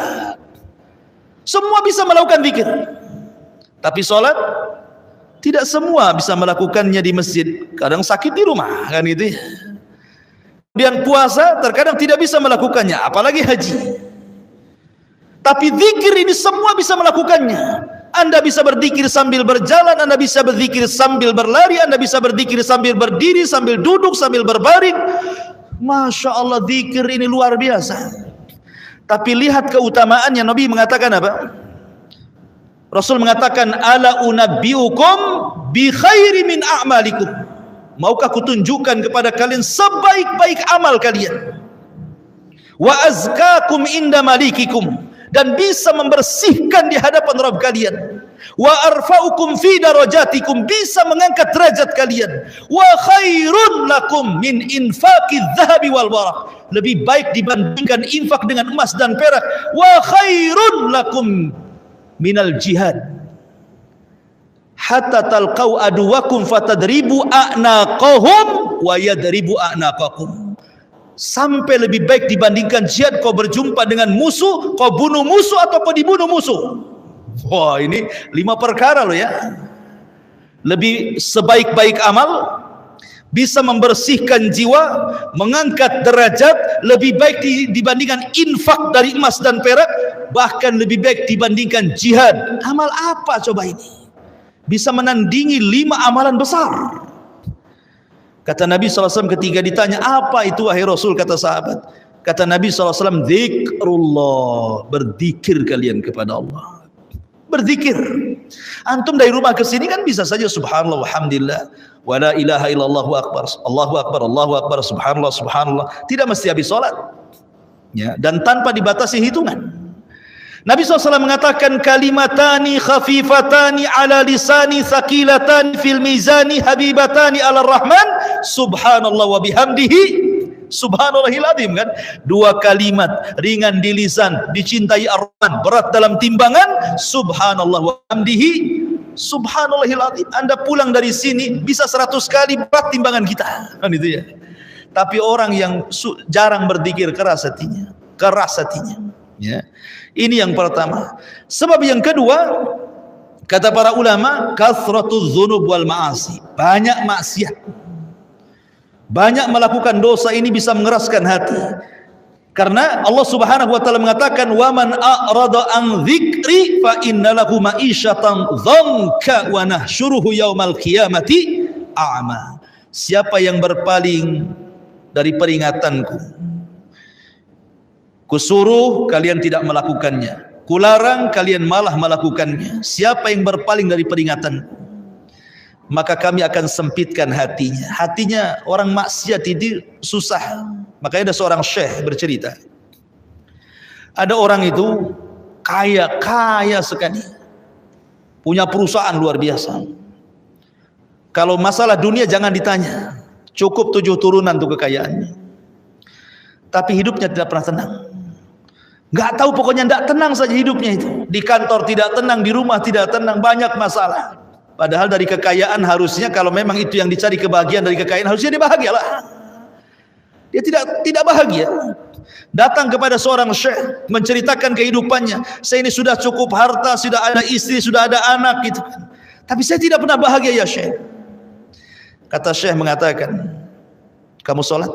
S2: Semua bisa melakukan zikir. Tapi sholat tidak semua bisa melakukannya di masjid. Kadang sakit di rumah kan itu. Kemudian puasa terkadang tidak bisa melakukannya, apalagi haji. Tapi zikir ini semua bisa melakukannya. Anda bisa berzikir sambil berjalan, Anda bisa berzikir sambil berlari, Anda bisa berzikir sambil berdiri, sambil duduk, sambil berbaring. Masya Allah, zikir ini luar biasa. Tapi lihat keutamaannya. Nabi mengatakan apa? Rasul mengatakan, ala unabbiukum bi khairi min a'malikum. Maukah kutunjukkan kepada kalian sebaik-baik amal kalian? Wa azkakum inda malikikum, dan bisa membersihkan di hadapan Rabb kalian. Wa arfa'ukum fi darajatikum, bisa mengangkat derajat kalian. Wa khairun lakum min infaqiz zahabi wal waraq, lebih baik dibandingkan infak dengan emas dan perak. Wa khairun lakum minal jihad hatta talqau aduwakum fatadribu a'naqahum wa yadribu a'naqakum, sampai lebih baik dibandingkan jihad kau berjumpa dengan musuh, kau bunuh musuh ataupun dibunuh musuh. Wah, ini 5 perkara loh ya. Lebih sebaik-baik amal, bisa membersihkan jiwa, mengangkat derajat, lebih baik dibandingkan infak dari emas dan perak, bahkan lebih baik dibandingkan jihad. Amal apa coba ini? Bisa menandingi 5 amalan besar. Kata Nabi SAW ketika ditanya, apa itu wahai Rasul? Kata sahabat, kata Nabi SAW, zikrullah, berzikir kalian kepada Allah. Berzikir. Antum dari rumah ke sini kan bisa saja subhanallah walhamdulillah wa la ilaha illallah akbar, Allahu akbar, Allahu akbar, subhanallah subhanallah, tidak mesti habis salat ya, dan tanpa dibatasi hitungan. Nabi SAW mengatakan, kalimatani khafifatani ala lisani thaqilatani fil mizani habibatani ala rahman subhanallah wa bihamdihi subhanallahil azim, kan? 2 kalimat ringan di lisan, dicintai Ar-Rahman, berat dalam timbangan, subhanallah wa bihamdihi subhanallahil azim. Anda pulang dari sini bisa 100 kali berat timbangan kita, kan itu ya. Tapi orang yang jarang berzikir keras hatinya ya. Ini yang pertama. Sebab yang kedua, kata para ulama, kathratuz dzunub wal ma'asi, banyak maksiat, banyak melakukan dosa, ini bisa mengeraskan hati. Karena Allah Subhanahu wa taala mengatakan, "Wa man a'rada an dzikri fa innalahu ma'isyatan dhanka wa nahsyuruhu yaumal qiyamati a'ma." Siapa yang berpaling dari peringatanku, kusuruh kalian tidak melakukannya, kularang kalian malah melakukannya. Siapa yang berpaling dari peringatanku, maka kami akan sempitkan hatinya. Hatinya orang maksiat itu susah. Makanya ada seorang syekh bercerita, ada orang itu kaya sekali, punya perusahaan luar biasa. Kalau masalah dunia jangan ditanya, cukup 7 turunan tuh kekayaannya. Tapi hidupnya tidak pernah tenang. Nggak tahu, pokoknya tidak tenang saja hidupnya itu. Di kantor tidak tenang, di rumah tidak tenang, banyak masalah. Padahal dari kekayaan harusnya, kalau memang itu yang dicari kebahagiaan dari kekayaan, harusnya dia bahagialah. Dia tidak bahagia. Datang kepada seorang syekh menceritakan kehidupannya. Saya ini sudah cukup harta, sudah ada istri, sudah ada anak gitu. Tapi saya tidak pernah bahagia ya syekh. Kata syekh mengatakan, kamu sholat?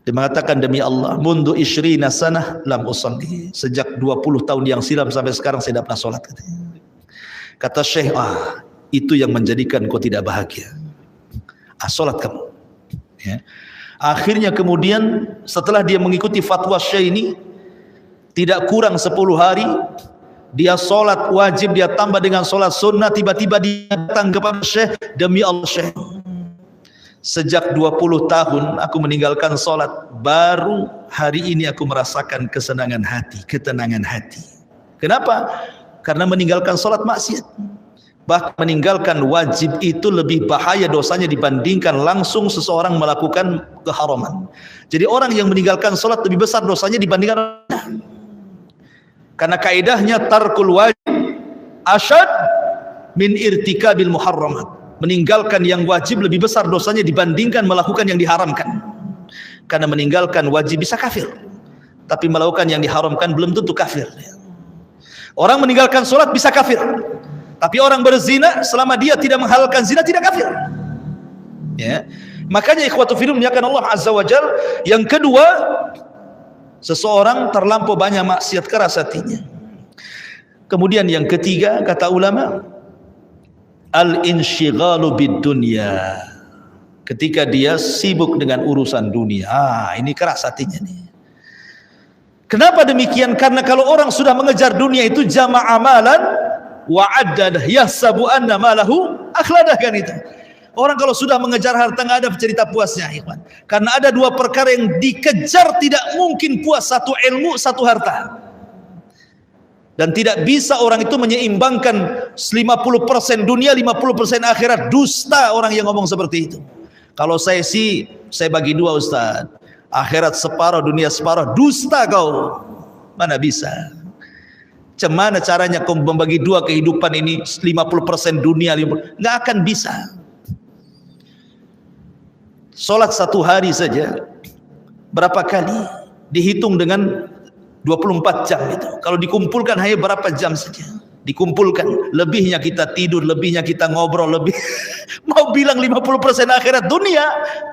S2: Dia mengatakan, demi Allah, mundu isyrina sanah lam usalli. Sejak 20 tahun yang silam sampai sekarang saya tidak pernah sholat. Kata syekh, itu yang menjadikan kau tidak bahagia. Sholat kamu ya. Akhirnya kemudian setelah dia mengikuti fatwa syekh ini, tidak kurang 10 hari dia sholat wajib, dia tambah dengan sholat sunnah. Tiba-tiba dia datang kepada syekh, demi Allah syekh, sejak 20 tahun aku meninggalkan sholat, baru hari ini aku merasakan kesenangan hati, ketenangan hati. Kenapa? Karena meninggalkan sholat maksiat. Bahkan meninggalkan wajib itu lebih bahaya dosanya dibandingkan langsung seseorang melakukan keharaman. Jadi orang yang meninggalkan sholat lebih besar dosanya dibandingkan, karena kaidahnya tarkul wajib asyad min irtikabil muharramat. Meninggalkan yang wajib lebih besar dosanya dibandingkan melakukan yang diharamkan. Karena meninggalkan wajib bisa kafir, tapi melakukan yang diharamkan belum tentu kafir. Orang meninggalkan sholat bisa kafir, tapi orang berzina selama dia tidak menghalalkan zina tidak kafir ya. Makanya ikhwatu fillah muliakan Allah azza wa jal. Yang kedua, seseorang terlampau banyak maksiat keras hatinya. Kemudian yang ketiga, kata ulama, al-insyighalu bid-dunya. Ketika dia sibuk dengan urusan dunia, ini keras hatinya nih. Kenapa demikian? Karena kalau orang sudah mengejar dunia itu jama' amalan wa addadah yahsabu anna malahu akhladah, kan itu. Orang kalau sudah mengejar harta nggak ada cerita puasnya, ikhwan. Karena ada 2 perkara yang dikejar tidak mungkin puas, 1 ilmu, 1 harta. Dan tidak bisa orang itu menyeimbangkan 50% dunia, 50% akhirat. Dusta orang yang ngomong seperti itu. Kalau saya sih, saya bagi dua Ustaz. Akhirat separuh, dunia separuh. Dusta kau. Mana bisa? Cemana caranya kau membagi dua kehidupan ini, 50% dunia, 50%. Nggak akan bisa. Sholat satu hari saja, berapa kali? Dihitung dengan 24 jam itu. Kalau dikumpulkan hanya berapa jam saja. Dikumpulkan, lebihnya kita tidur, lebihnya kita ngobrol, lebih mau bilang 50% akhirat dunia.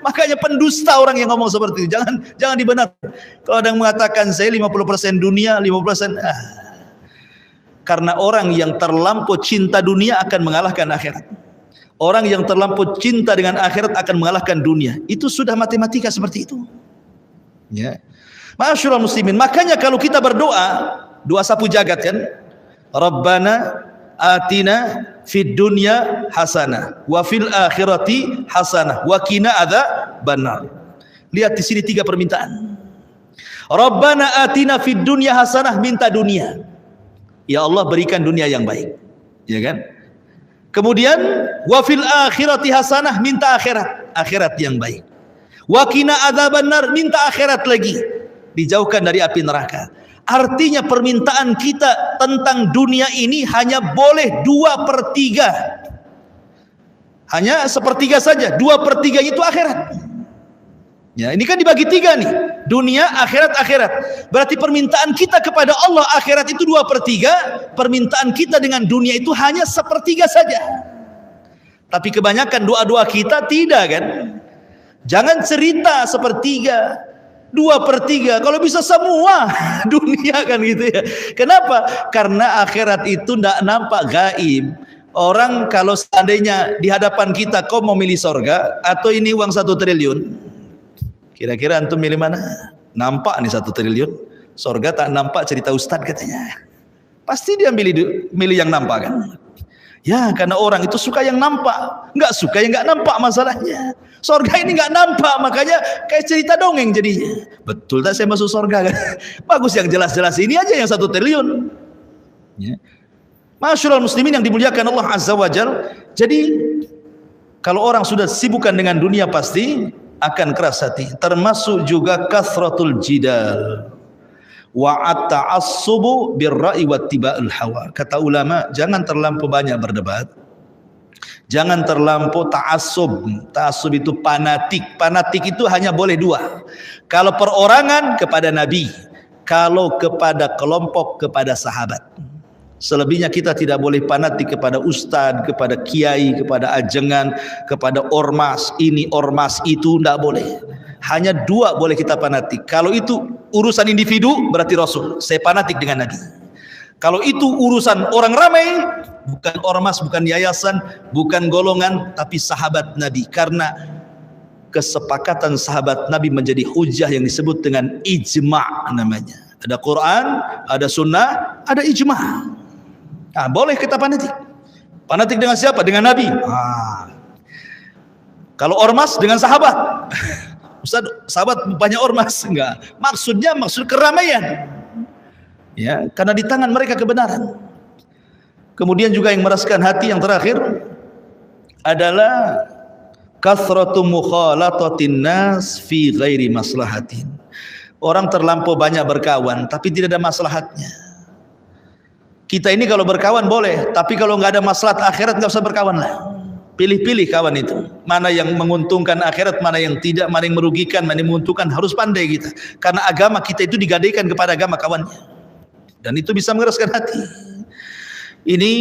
S2: Makanya pendusta orang yang ngomong seperti itu. Jangan dibenarkan. Kalau ada yang mengatakan saya 50% dunia, 50% karena orang yang terlampau cinta dunia akan mengalahkan akhirat. Orang yang terlampau cinta dengan akhirat akan mengalahkan dunia. Itu sudah matematika seperti itu. Ya. Ma'asyiral muslimin, makanya kalau kita berdoa, doa sapu jagat kan, Rabbana atina fid dunya hasanah wa fil akhirati hasanah wa qina adzabannar. Lihat di sini 3 permintaan. Rabbana atina fid dunya hasanah, minta dunia. Ya Allah, berikan dunia yang baik. Ya kan? Kemudian wa fil akhirati hasanah, minta akhirat yang baik. Wa qina adzabannar, minta akhirat lagi, dijauhkan dari api neraka. Artinya permintaan kita tentang dunia ini hanya boleh 2/3. Hanya 1/3 saja. 2/3 itu akhirat. Ya, ini kan dibagi 3 nih. Dunia, akhirat. Berarti permintaan kita kepada Allah akhirat itu 2/3. Permintaan kita dengan dunia itu hanya 1/3 saja. Tapi kebanyakan doa-doa kita tidak kan. Jangan cerita 1/3, 2/3, kalau bisa semua dunia kan gitu ya. Kenapa? Karena akhirat itu tidak nampak, gaib. Orang kalau seandainya di hadapan kita, kau mau milih sorga atau ini uang 1 triliun? Kira-kira antum milih mana? Nampak nih 1 triliun. Sorga tak nampak, cerita Ustadz katanya. Pasti dia milih yang nampak kan? Ya, karena orang itu suka yang nampak, nggak suka yang nggak nampak masalahnya. Sorga ini nggak nampak, makanya kayak cerita dongeng jadinya. Betul tak saya masuk sorga kan? Bagus yang jelas-jelas ini aja yang 1 triliun. Ya. Ma'asyiral muslimin yang dimuliakan Allah Azza wa Jalla. Jadi kalau orang sudah sibukkan dengan dunia pasti akan keras hati. Termasuk juga kasratul jidal wa at-ta'assubu birra'i wattiba'il hawa. Kata ulama, jangan terlampau banyak berdebat. Jangan terlampau ta'assub. Ta'assub itu fanatik. Fanatik itu hanya boleh 2. Kalau perorangan kepada nabi, kalau kepada kelompok kepada sahabat. Selebihnya kita tidak boleh fanatik kepada ustadz, kepada kiai, kepada ajengan, kepada ormas ini, ormas itu, tidak boleh. Hanya 2 boleh kita fanatik. Kalau itu urusan individu, berarti Rasul. Saya fanatik dengan Nabi. Kalau itu urusan orang ramai, bukan ormas, bukan yayasan, bukan golongan, tapi sahabat Nabi. Karena kesepakatan sahabat Nabi menjadi hujah yang disebut dengan ijma' namanya. Ada Quran, ada sunnah, ada ijma'. Nah, boleh kita fanatik. Fanatik dengan siapa? Dengan Nabi. Kalau ormas dengan sahabat. Ustaz, sahabat banyak ormas, enggak. Maksudnya maksud keramaian. Ya, karena di tangan mereka kebenaran. Kemudian juga yang meraskan hati yang terakhir adalah kathratu mukhalatatin nas fi ghairi maslahatin. Orang terlampau banyak berkawan tapi tidak ada maslahatnya. Kita ini kalau berkawan boleh, tapi kalau nggak ada maslahat akhirat nggak usah berkawan lah. Pilih-pilih kawan itu, mana yang menguntungkan akhirat, mana yang tidak, mana yang merugikan, mana yang menguntungkan. Harus pandai kita, karena agama kita itu digadaikan kepada agama kawannya, dan itu bisa mengeraskan hati. Ini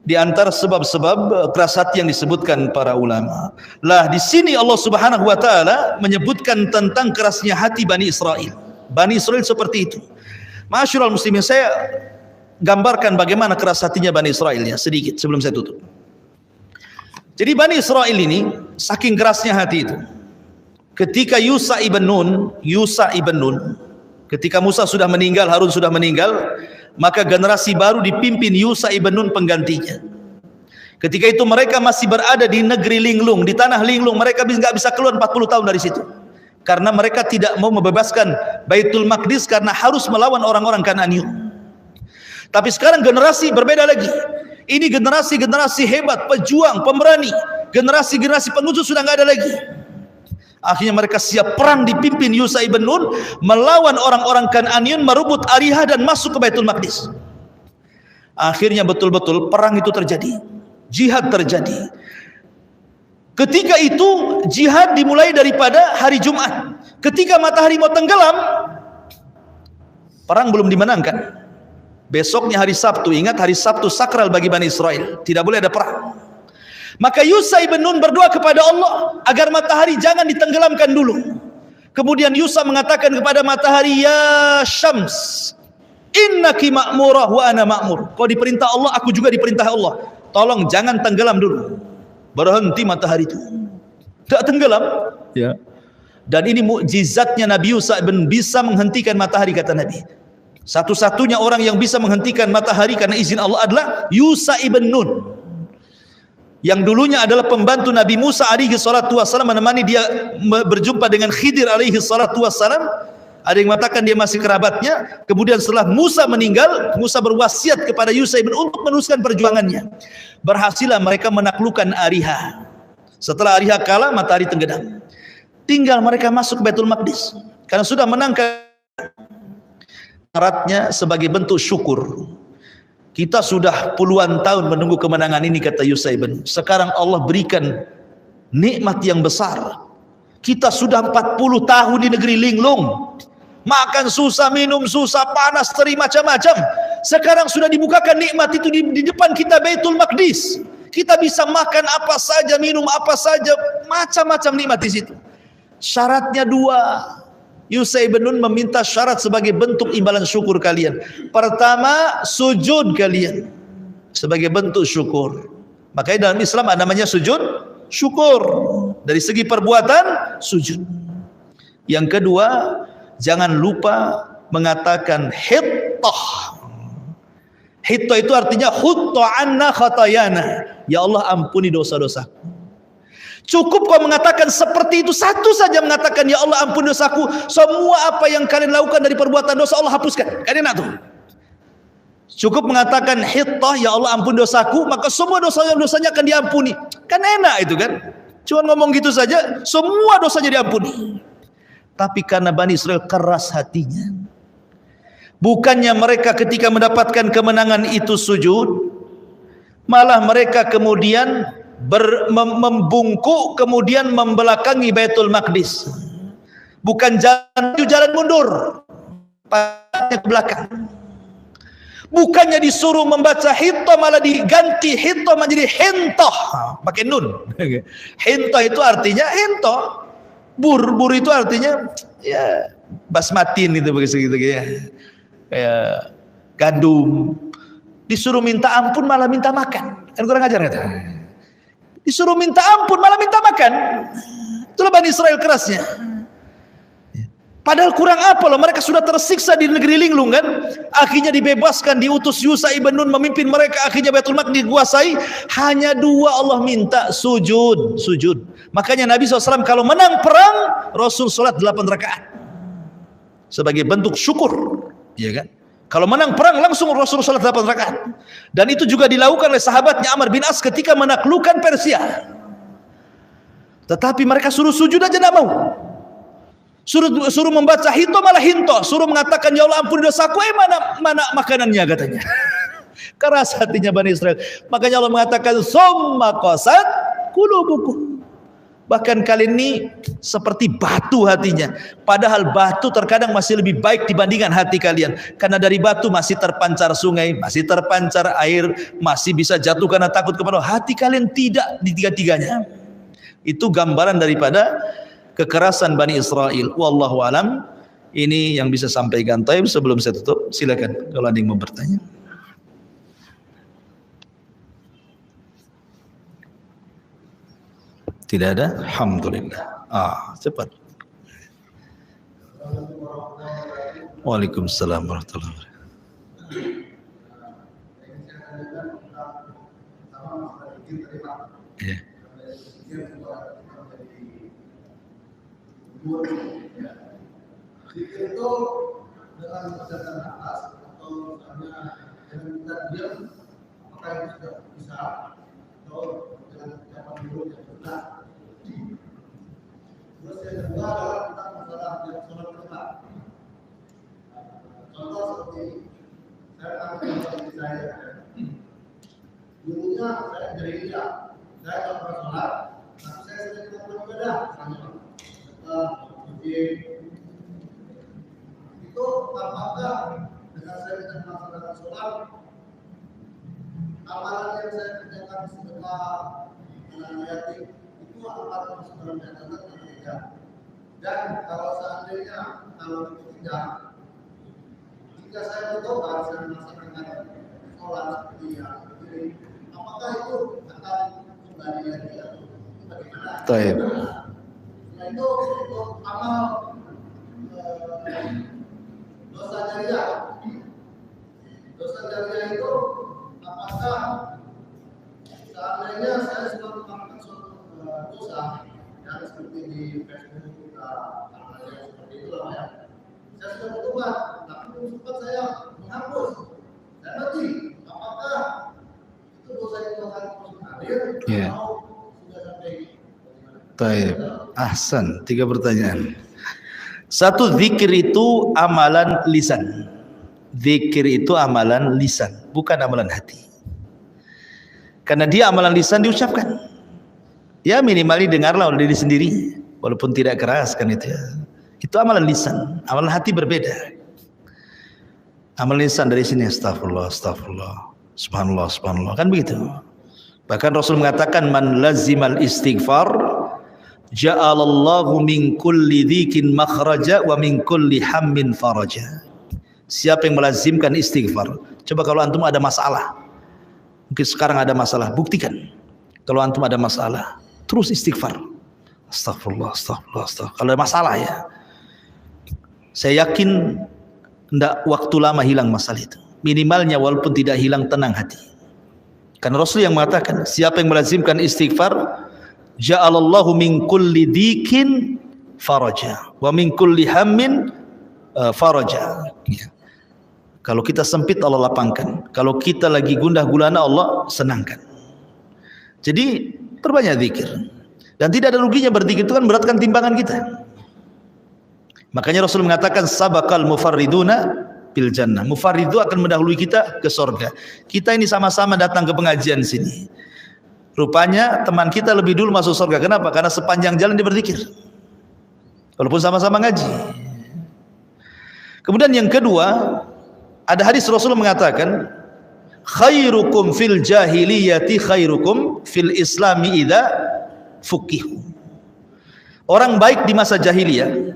S2: di antara sebab-sebab keras hati yang disebutkan para ulama. Lah di sini Allah Subhanahu wa taala menyebutkan tentang kerasnya hati Bani Israel. Bani Israel seperti itu. Ma'asyiral muslimin, saya gambarkan bagaimana keras hatinya Bani Israel ya, sedikit sebelum saya tutup. Jadi Bani Israel ini saking kerasnya hati itu. Ketika Yusha ibn Nun, ketika Musa sudah meninggal, Harun sudah meninggal, maka generasi baru dipimpin Yusha ibn Nun penggantinya. Ketika itu mereka masih berada di negeri linglung, di tanah linglung, mereka nggak bisa keluar 40 tahun dari situ. Karena mereka tidak mau membebaskan Baitul Maqdis karena harus melawan orang-orang Kananium. Tapi sekarang generasi berbeda lagi. Ini generasi-generasi hebat, pejuang, pemberani. Generasi-generasi pengusut sudah nggak ada lagi. Akhirnya mereka siap perang dipimpin Yusha ibn Nun melawan orang-orang Kan'aniyun, merebut Ariha dan masuk ke Baitul Maqdis. Akhirnya betul-betul perang itu terjadi, jihad terjadi. Ketika itu jihad dimulai daripada hari Jumat. Ketika matahari mau tenggelam, perang belum dimenangkan. Besoknya hari Sabtu, ingat hari Sabtu sakral bagi Bani Israel, tidak boleh ada perang. Maka Yusha ibn Nun berdoa kepada Allah agar matahari jangan ditenggelamkan dulu. Kemudian Yusha mengatakan kepada matahari, ya Syams, innaki ma'murah wa ana ma'mur. Kau diperintah Allah, aku juga diperintah Allah. Tolong jangan tenggelam dulu. Berhenti matahari itu. Tak tenggelam. Ya. Dan ini mukjizatnya Nabi Yusha ibn bisa menghentikan matahari, kata Nabi. Satu-satunya orang yang bisa menghentikan matahari karena izin Allah adalah Yusha ibn Nun, yang dulunya adalah pembantu Nabi Musa alaihi salatu wassalam, menemani dia berjumpa dengan Khidir alaihi salatu wassalam. Ada yang mengatakan dia masih kerabatnya. Kemudian setelah Musa meninggal, Musa berwasiat kepada Yusha ibn Nun untuk meneruskan perjuangannya. Berhasillah mereka menaklukkan Ariha. Setelah Ariha kalah, matahari tenggelam. Tinggal mereka masuk Baitul Maqdis karena sudah menangkan. Syaratnya sebagai bentuk syukur. Kita sudah puluhan tahun menunggu kemenangan ini, kata Yusha ibn. Sekarang Allah berikan nikmat yang besar. Kita sudah 40 tahun di negeri linglung, makan susah, minum susah, panas, terik, macam-macam. Sekarang sudah dibukakan nikmat itu di depan kita, Baitul Maqdis. Kita bisa makan apa saja, minum apa saja, macam-macam nikmat di situ. Syaratnya dua. Yusha ibn Nun meminta syarat sebagai bentuk imbalan syukur kalian. Pertama, sujud kalian sebagai bentuk syukur. Makanya dalam Islam ada namanya sujud syukur. Dari segi perbuatan, sujud. Yang kedua, jangan lupa mengatakan hittah. Hittah itu artinya hutta anna khatayana. Ya Allah, ampuni dosa-dosaku. Cukup kau mengatakan seperti itu, satu saja mengatakan, ya Allah ampun dosaku, semua apa yang kalian lakukan dari perbuatan dosa Allah hapuskan. Kan enak tuh. Cukup mengatakan hittah, ya Allah ampun dosaku, maka semua dosanya akan diampuni. Kan enak itu kan. Cuma ngomong gitu saja, semua dosanya diampuni. Tapi karena Bani Israel keras hatinya, bukannya mereka ketika mendapatkan kemenangan itu sujud, malah mereka kemudian membungkuk, kemudian membelakangi Baitul Maqdis. Bukan jalan mundur, ke belakang. Bukannya disuruh membaca hittah, malah diganti hittah menjadi hintah, pakai nun. Hintah itu artinya hintah. Bur itu artinya ya basmatin itu begitu ya. Kayak gandum. Disuruh minta ampun malah minta makan. Kan kurang ajar kata. Disuruh minta ampun malah minta makan. Itulah Bani Israel kerasnya. Padahal kurang apa loh, mereka sudah tersiksa di negeri linglung kan. Akhirnya dibebaskan, diutus Yusha ibn Nun memimpin mereka. Akhirnya Baitul Maqdis dikuasai. Hanya dua Allah minta, sujud. Makanya Nabi SAW kalau menang perang, Rasul sholat 8 rakaat sebagai bentuk syukur, ya kan. Kalau menang perang langsung Rasul sholat 8 rakaat. Dan itu juga dilakukan oleh sahabatnya Amr bin As ketika menaklukkan Persia. Tetapi mereka suruh sujud aja tidak mau. Suruh membaca hinto malah hinto. Suruh mengatakan ya Allah ampuni dosaku, mana makanannya katanya. Keras hatinya Bani Israel. Makanya Allah mengatakan summa qasat qulubukum. Bahkan kalian ini seperti batu hatinya. Padahal batu terkadang masih lebih baik dibandingkan hati kalian. Karena dari batu masih terpancar sungai, masih terpancar air, masih bisa jatuh karena takut kepada Allah. Hati kalian tidak di tiga-tiganya. Itu gambaran daripada kekerasan Bani Israel. Wallahu alam. Ini yang bisa sampaikan. Taib, sebelum saya tutup, silakan kalau ada yang mau bertanya. Tidak ada? Alhamdulillah. Cepat. Waalaikumsalam warahmatullahi wabarakatuh. Ya.
S3: Itu dengan berdasarkan atas atau misalnya dengan diam, apakah itu sudah bisa atau dengan ucapan mulut yang benar. Terus yang kedua adalah tentang masalah yang sholat berjamaah. Contoh seperti saya ambil contoh saya. Dulunya saya gereja, saya tak pernah sholat, tapi saya sering melakukan ibadah, misalnya itu apakah dengan saya tidak melaksanakan sholat, amalan yang saya kerjakan setelah anak yatim itu apakah masuk dalam catatan atau tidak? Dan kalau seandainya kalau itu tidak, jika saya bertobat saya melaksanakan sholat seperti yang begini, apakah itu akan kembali lagi atau bagaimana?
S2: Taib.
S3: Nah itu amal dosa jariah. Dosa jariah itu apakah seandainya saya sudah melakukan suatu dosa yang seperti di Facebook, yang seperti itulah ya. Saya sudah bertobat, tapi belum sempat saya menghapus. Saya mati. Apakah itu dosa yang akan terus mengalir atau sudah sampai?
S2: Taib. Ahsan, 3 pertanyaan. Satu, zikir itu amalan lisan. Zikir itu amalan lisan, bukan amalan hati. Karena dia amalan lisan diucapkan. Ya minimal dengarlah oleh diri sendiri, walaupun tidak keras kan itu ya. Itu amalan lisan, amalan hati berbeda. Amalan lisan dari sini astagfirullah, astagfirullah, subhanallah, subhanallah, kan begitu. Bahkan Rasul mengatakan man lazimal istighfar ja'alallahu min kulli dzikin makhraja wa min kulli hammin faraja. Siapa yang melazimkan istighfar, coba kalau antum ada masalah, mungkin sekarang ada masalah, buktikan. Kalau antum ada masalah, terus istighfar. Astagfirullah, astagfirullah, astagfirullah. Kalau ada masalah ya, saya yakin tidak waktu lama hilang masalah itu. Minimalnya walaupun tidak hilang, tenang hati. Karena Rasul yang mengatakan, siapa yang melazimkan istighfar, ja'alallahu min kulli dikin faraja wa min kulli hammin faraja. Ya. Kalau kita sempit Allah lapangkan, kalau kita lagi gundah gulana Allah senangkan. Jadi perbanyak zikir. Dan tidak ada ruginya berzikir, itu kan beratkan timbangan kita. Makanya Rasul mengatakan sabaqal mufarriduna bil jannah. Mufarridu akan mendahului kita ke surga. Kita ini sama-sama datang ke pengajian sini. Rupanya teman kita lebih dulu masuk surga. Kenapa? Karena sepanjang jalan dia berzikir. Walaupun sama-sama ngaji. Kemudian yang kedua, ada hadis Rasul mengatakan, khairukum fil jahiliyati khairukum fil islami idza fuqihu. Orang baik di masa jahiliyah,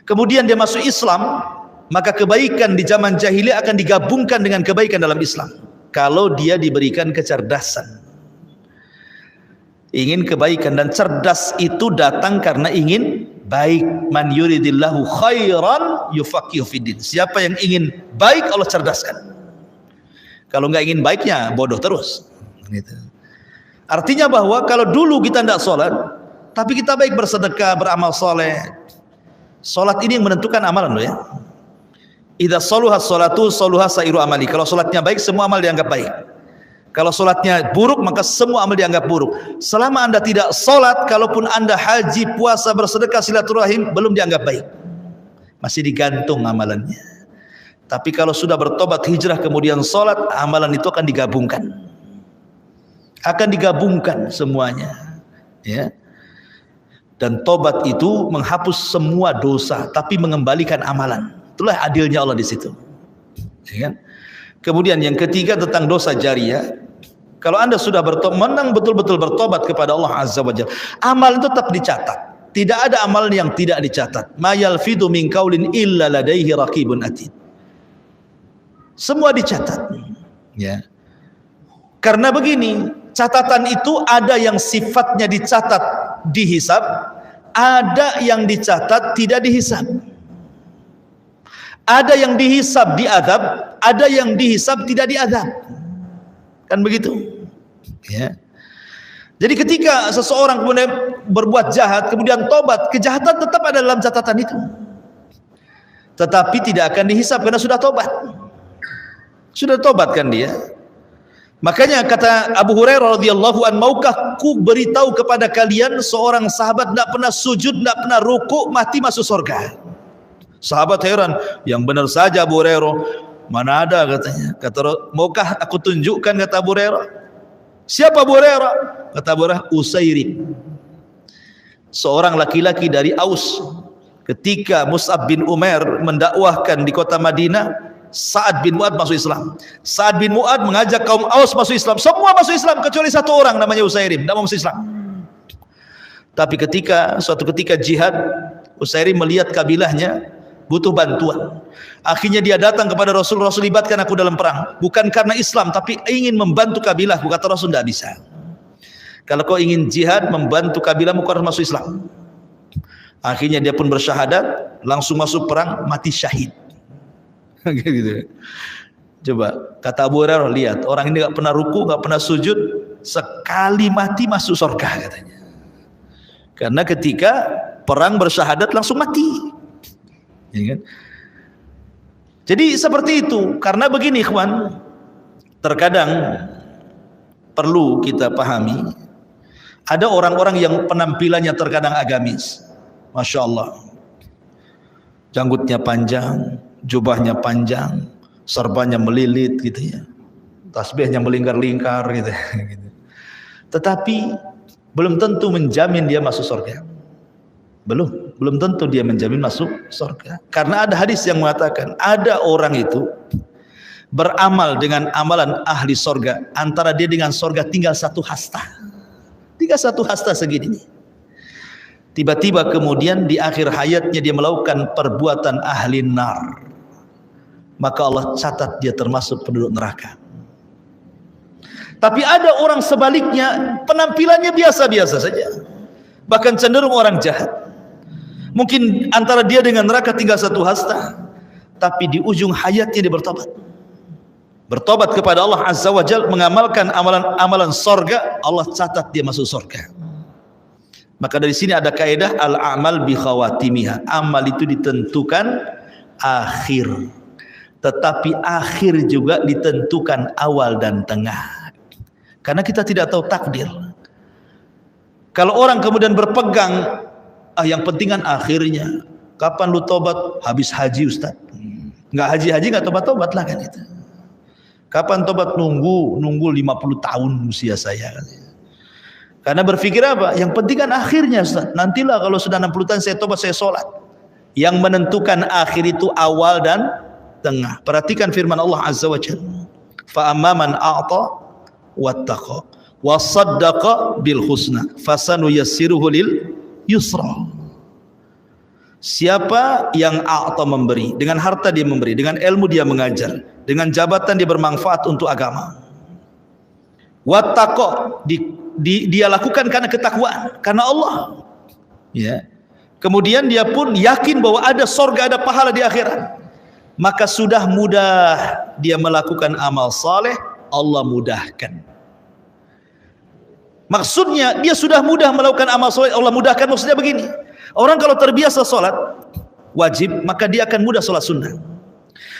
S2: kemudian dia masuk Islam, maka kebaikan di zaman jahiliyah akan digabungkan dengan kebaikan dalam Islam kalau dia diberikan kecerdasan. Ingin kebaikan, dan cerdas itu datang karena ingin baik. Man yuridillahu khairan yufaqihu fiddin. Siapa yang ingin baik Allah cerdaskan. Kalau nggak ingin baiknya bodoh terus. Gitu. Artinya bahwa kalau dulu kita tidak sholat, tapi kita baik bersedekah, beramal soleh. Sholat ini yang menentukan amalan loh ya. Idza shaluhat sholatu shaluha sairu amali. Kalau sholatnya baik, semua amal dianggap baik. Kalau sholatnya buruk, maka semua amal dianggap buruk. Selama anda tidak sholat, kalaupun anda haji, puasa, bersedekah, silaturahim, belum dianggap baik. Masih digantung amalannya. Tapi kalau sudah bertobat, hijrah, kemudian sholat, amalan itu akan digabungkan. Akan digabungkan semuanya. Ya. Dan tobat itu menghapus semua dosa, tapi mengembalikan amalan. Itulah adilnya Allah di situ. Ya kan? Kemudian yang ketiga tentang dosa jariyah. Kalau anda sudah menang betul-betul bertobat kepada Allah Azza wa Jalla, amal itu tetap dicatat. Tidak ada amal yang tidak dicatat. Ma yalfidu min qaulin illa ladaihi raqibun atid. Semua dicatat. Ya. Karena begini, catatan itu ada yang sifatnya dicatat dihisab, ada yang dicatat tidak dihisab. Ada yang dihisab diazab, ada yang dihisab tidak diazab. Kan begitu? Ya. Jadi ketika seseorang kemudian berbuat jahat, kemudian tobat, kejahatan tetap ada dalam catatan itu. Tetapi tidak akan dihisab karena sudah tobat. Sudah tobat kan dia? Makanya kata Abu Hurairah radhiyallahu an, maukah ku beritahu kepada kalian seorang sahabat tidak pernah sujud, tidak pernah ruku, mati masuk surga. Sahabat heran, yang benar saja Abu Hurairah, mana ada katanya. Kata, maukah aku tunjukkan, kata Abu Hurairah. Siapa Abu Hurairah? Kata Abu Hurairah, Usairim, seorang laki-laki dari Aus. Ketika Mus'ab bin Umair mendakwahkan di kota Madinah, Sa'ad bin Mu'ad masuk Islam. Sa'ad bin Mu'ad mengajak kaum Aus masuk Islam. Semua masuk Islam kecuali satu orang namanya Usairim, tidak mau masuk Islam. Tapi suatu ketika jihad, Usairim melihat kabilahnya butuh bantuan. Akhirnya dia datang kepada Rasul, Rasul libatkan aku dalam perang. Bukan karena Islam, tapi ingin membantu kabilahku. Kata Rasul, tidak bisa. Kalau kau ingin jihad membantu kabilahmu, kau harus masuk Islam. Akhirnya dia pun bersyahadat, langsung masuk perang, mati syahid. Gitu. Coba kata Abu Hurairah, lihat orang ini nggak pernah ruku, nggak pernah sujud, sekali mati masuk surga katanya. Karena ketika perang bersyahadat langsung mati. Ya kan? Jadi seperti itu. Karena begini ikhwan, terkadang perlu kita pahami, ada orang-orang yang penampilannya terkadang agamis, masya Allah, janggutnya panjang, jubahnya panjang, serbannya melilit gitu ya, tasbihnya melingkar-lingkar gitu. Tetapi belum tentu menjamin dia masuk surga. Belum tentu dia menjamin masuk surga. Karena ada hadis yang mengatakan ada orang itu beramal dengan amalan ahli surga, antara dia dengan surga tinggal satu hasta. Tinggal satu hasta segini. Tiba-tiba kemudian di akhir hayatnya dia melakukan perbuatan ahli nar, maka Allah catat dia termasuk penduduk neraka. Tapi ada orang sebaliknya, penampilannya biasa-biasa saja, bahkan cenderung orang jahat. Mungkin antara dia dengan neraka tinggal satu hasta, tapi di ujung hayatnya dia bertobat kepada Allah Azza wa Jalla, mengamalkan amalan sorga, Allah catat dia masuk sorga. Maka dari sini ada kaidah al-amal bi khawatimiha. Amal itu ditentukan akhir, tetapi akhir juga ditentukan awal dan tengah. Karena kita tidak tahu takdir. Kalau orang kemudian berpegang, yang penting kan akhirnya. Kapan lu tobat? Habis haji Ustaz. Nggak haji-haji nggak tobat-tobat lah kan itu. Kapan tobat? Nunggu 50 tahun usia saya. Karena berpikir apa? Yang penting kan akhirnya Ustaz. Nantilah kalau sudah 60 tahun saya tobat, saya sholat. Yang menentukan akhir itu awal dan tengah. Perhatikan firman Allah Azza wa Jalla. Fa amma man a'ta wattaqa wa saddaqa bil husna fasanuyassiruhu lil yusra. Siapa yang a'ta memberi, dengan harta dia memberi, dengan ilmu dia mengajar, dengan jabatan dia bermanfaat untuk agama. Wattaqa dia lakukan karena ketakwaan, karena Allah. Ya. Kemudian dia pun yakin bahwa ada surga, ada pahala di akhirat. Maka sudah mudah dia melakukan amal saleh, Allah mudahkan. Maksudnya dia sudah mudah melakukan amal saleh, Allah mudahkan. Maksudnya begini, orang kalau terbiasa sholat wajib, maka dia akan mudah sholat sunnah.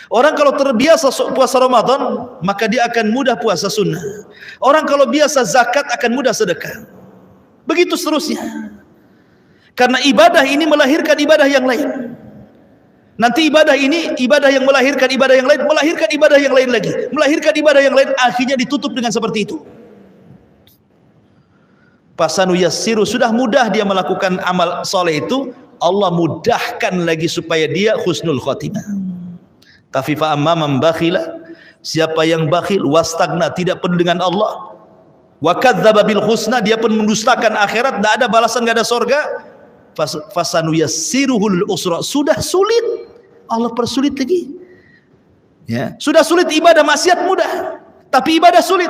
S2: Orang kalau terbiasa puasa Ramadan, maka dia akan mudah puasa sunnah. Orang kalau biasa zakat akan mudah sedekah. Begitu seterusnya. Karena ibadah ini melahirkan ibadah yang lain. Nanti ibadah ini, ibadah yang melahirkan ibadah yang lain, melahirkan ibadah yang lain lagi, melahirkan ibadah yang lain, akhirnya ditutup dengan seperti itu. Fasanu yassiru, sudah mudah dia melakukan amal soleh itu, Allah mudahkan lagi supaya dia husnul khotimah. Tapi fa amma man bakhila, siapa yang bakhil, wastagna, tidak peduli dengan Allah, wa kadzdzaba bil husna, dia pun mendustakan akhirat, tidak ada balasan, tidak ada surga, fasanu yassiruhul usra, sudah sulit Allah persulit lagi. Ya, sudah sulit ibadah, maksiat mudah, tapi ibadah sulit.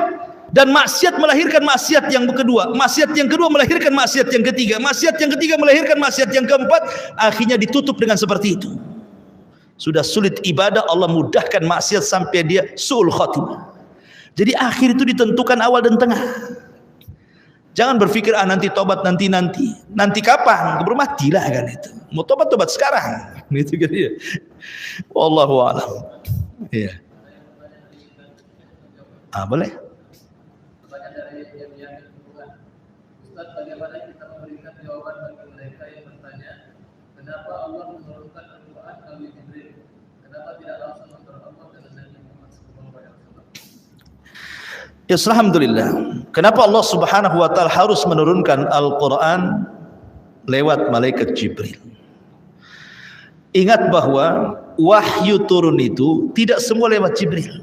S2: Dan maksiat melahirkan maksiat yang kedua, maksiat yang kedua melahirkan maksiat yang ketiga, maksiat yang ketiga melahirkan maksiat yang keempat, akhirnya ditutup dengan seperti itu. Sudah sulit ibadah, Allah mudahkan maksiat sampai dia su'ul khatimah. Jadi akhir itu ditentukan awal dan tengah. Jangan berpikir nanti tobat, nanti kapan? Keburu matilah kan itu. Mau tobat sekarang. Gitu gitu ya. Wallahu a'lam. Iya. Boleh.
S4: Pertanyaan dari yang kedua, Ustaz, bagaimana kita memberikan jawaban bagi mereka yang bertanya, kenapa Allah menurunkan Al-Quran melalui Jibril? Kenapa tidak langsung antara Allah dengan Nabi Muhammad SAW?
S2: Ya, alhamdulillah. Kenapa Allah Subhanahu wa taala harus menurunkan Al-Qur'an lewat malaikat Jibril? Ingat bahwa wahyu turun itu tidak semua lewat Jibril.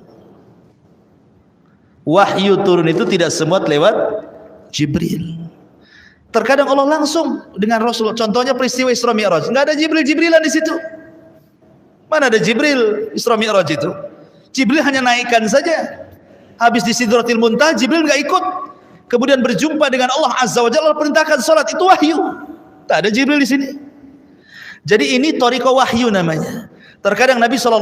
S2: Wahyu turun itu tidak semua lewat Jibril. Terkadang Allah langsung dengan Rasul. Contohnya peristiwa Isra Mi'raj, enggak ada Jibril-Jibrilan di situ. Mana ada Jibril Isra Mi'raj itu? Jibril hanya naikkan saja. Habis di Sidratil Muntaha, Jibril enggak ikut. Kemudian berjumpa dengan Allah Azza wa Jalla, perintahkan salat, itu wahyu. Tak ada Jibril di sini. Jadi ini thariqah wahyu namanya. Terkadang Nabi SAW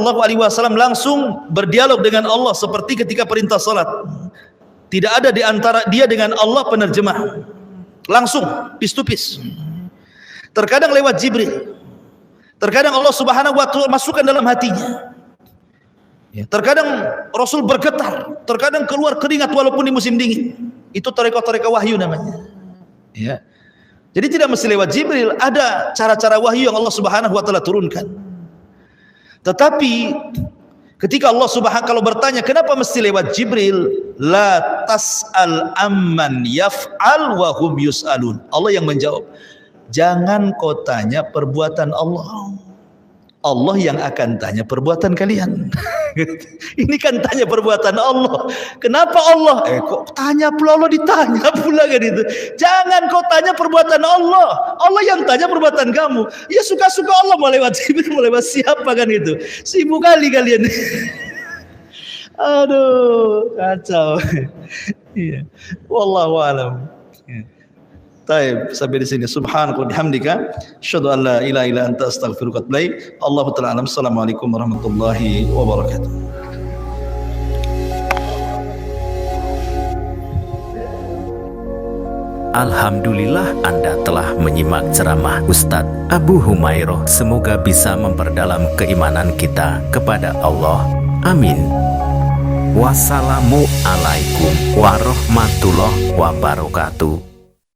S2: langsung berdialog dengan Allah seperti ketika perintah salat. Tidak ada di antara dia dengan Allah penerjemah. Langsung, face to face. Terkadang lewat Jibril. Terkadang Allah Subhanahu wa taala masukkan dalam hatinya. Ya, terkadang Rasul bergetar, terkadang keluar keringat walaupun di musim dingin. Itu thariqah wahyu namanya. Ya. Jadi tidak mesti lewat Jibril, ada cara-cara wahyu yang Allah Subhanahu wa taala turunkan. Tetapi ketika Allah Subhanahu kalau bertanya kenapa mesti lewat Jibril, la tas'al amman yaf'al wa hum yus'alun. Allah yang menjawab. Jangan kau tanya perbuatan Allah. Allah yang akan tanya perbuatan kalian. Ini kan tanya perbuatan Allah. Kenapa Allah? Kok tanya pula Allah, ditanya pula kan itu. Jangan kau tanya perbuatan Allah. Allah yang tanya perbuatan kamu. Ya suka-suka Allah mau lewat Jibril, mau lewat siapa kan itu. Sibuk kali kalian. Aduh, kacau. Iya. Wallahu a'lam. Taib, sampai di sini. Subhanallah bihamdika, asyhadu an la ilaha illa anta, astaghfiruka wa atubu ilaik. Allahu ta'ala alam. Assalamualaikum warahmatullahi wabarakatuh.
S5: Alhamdulillah Anda telah menyimak ceramah Ustadz Abu Humairoh. Semoga bisa memperdalam keimanan kita kepada Allah. Amin. Wassalamualaikum warahmatullahi wabarakatuh.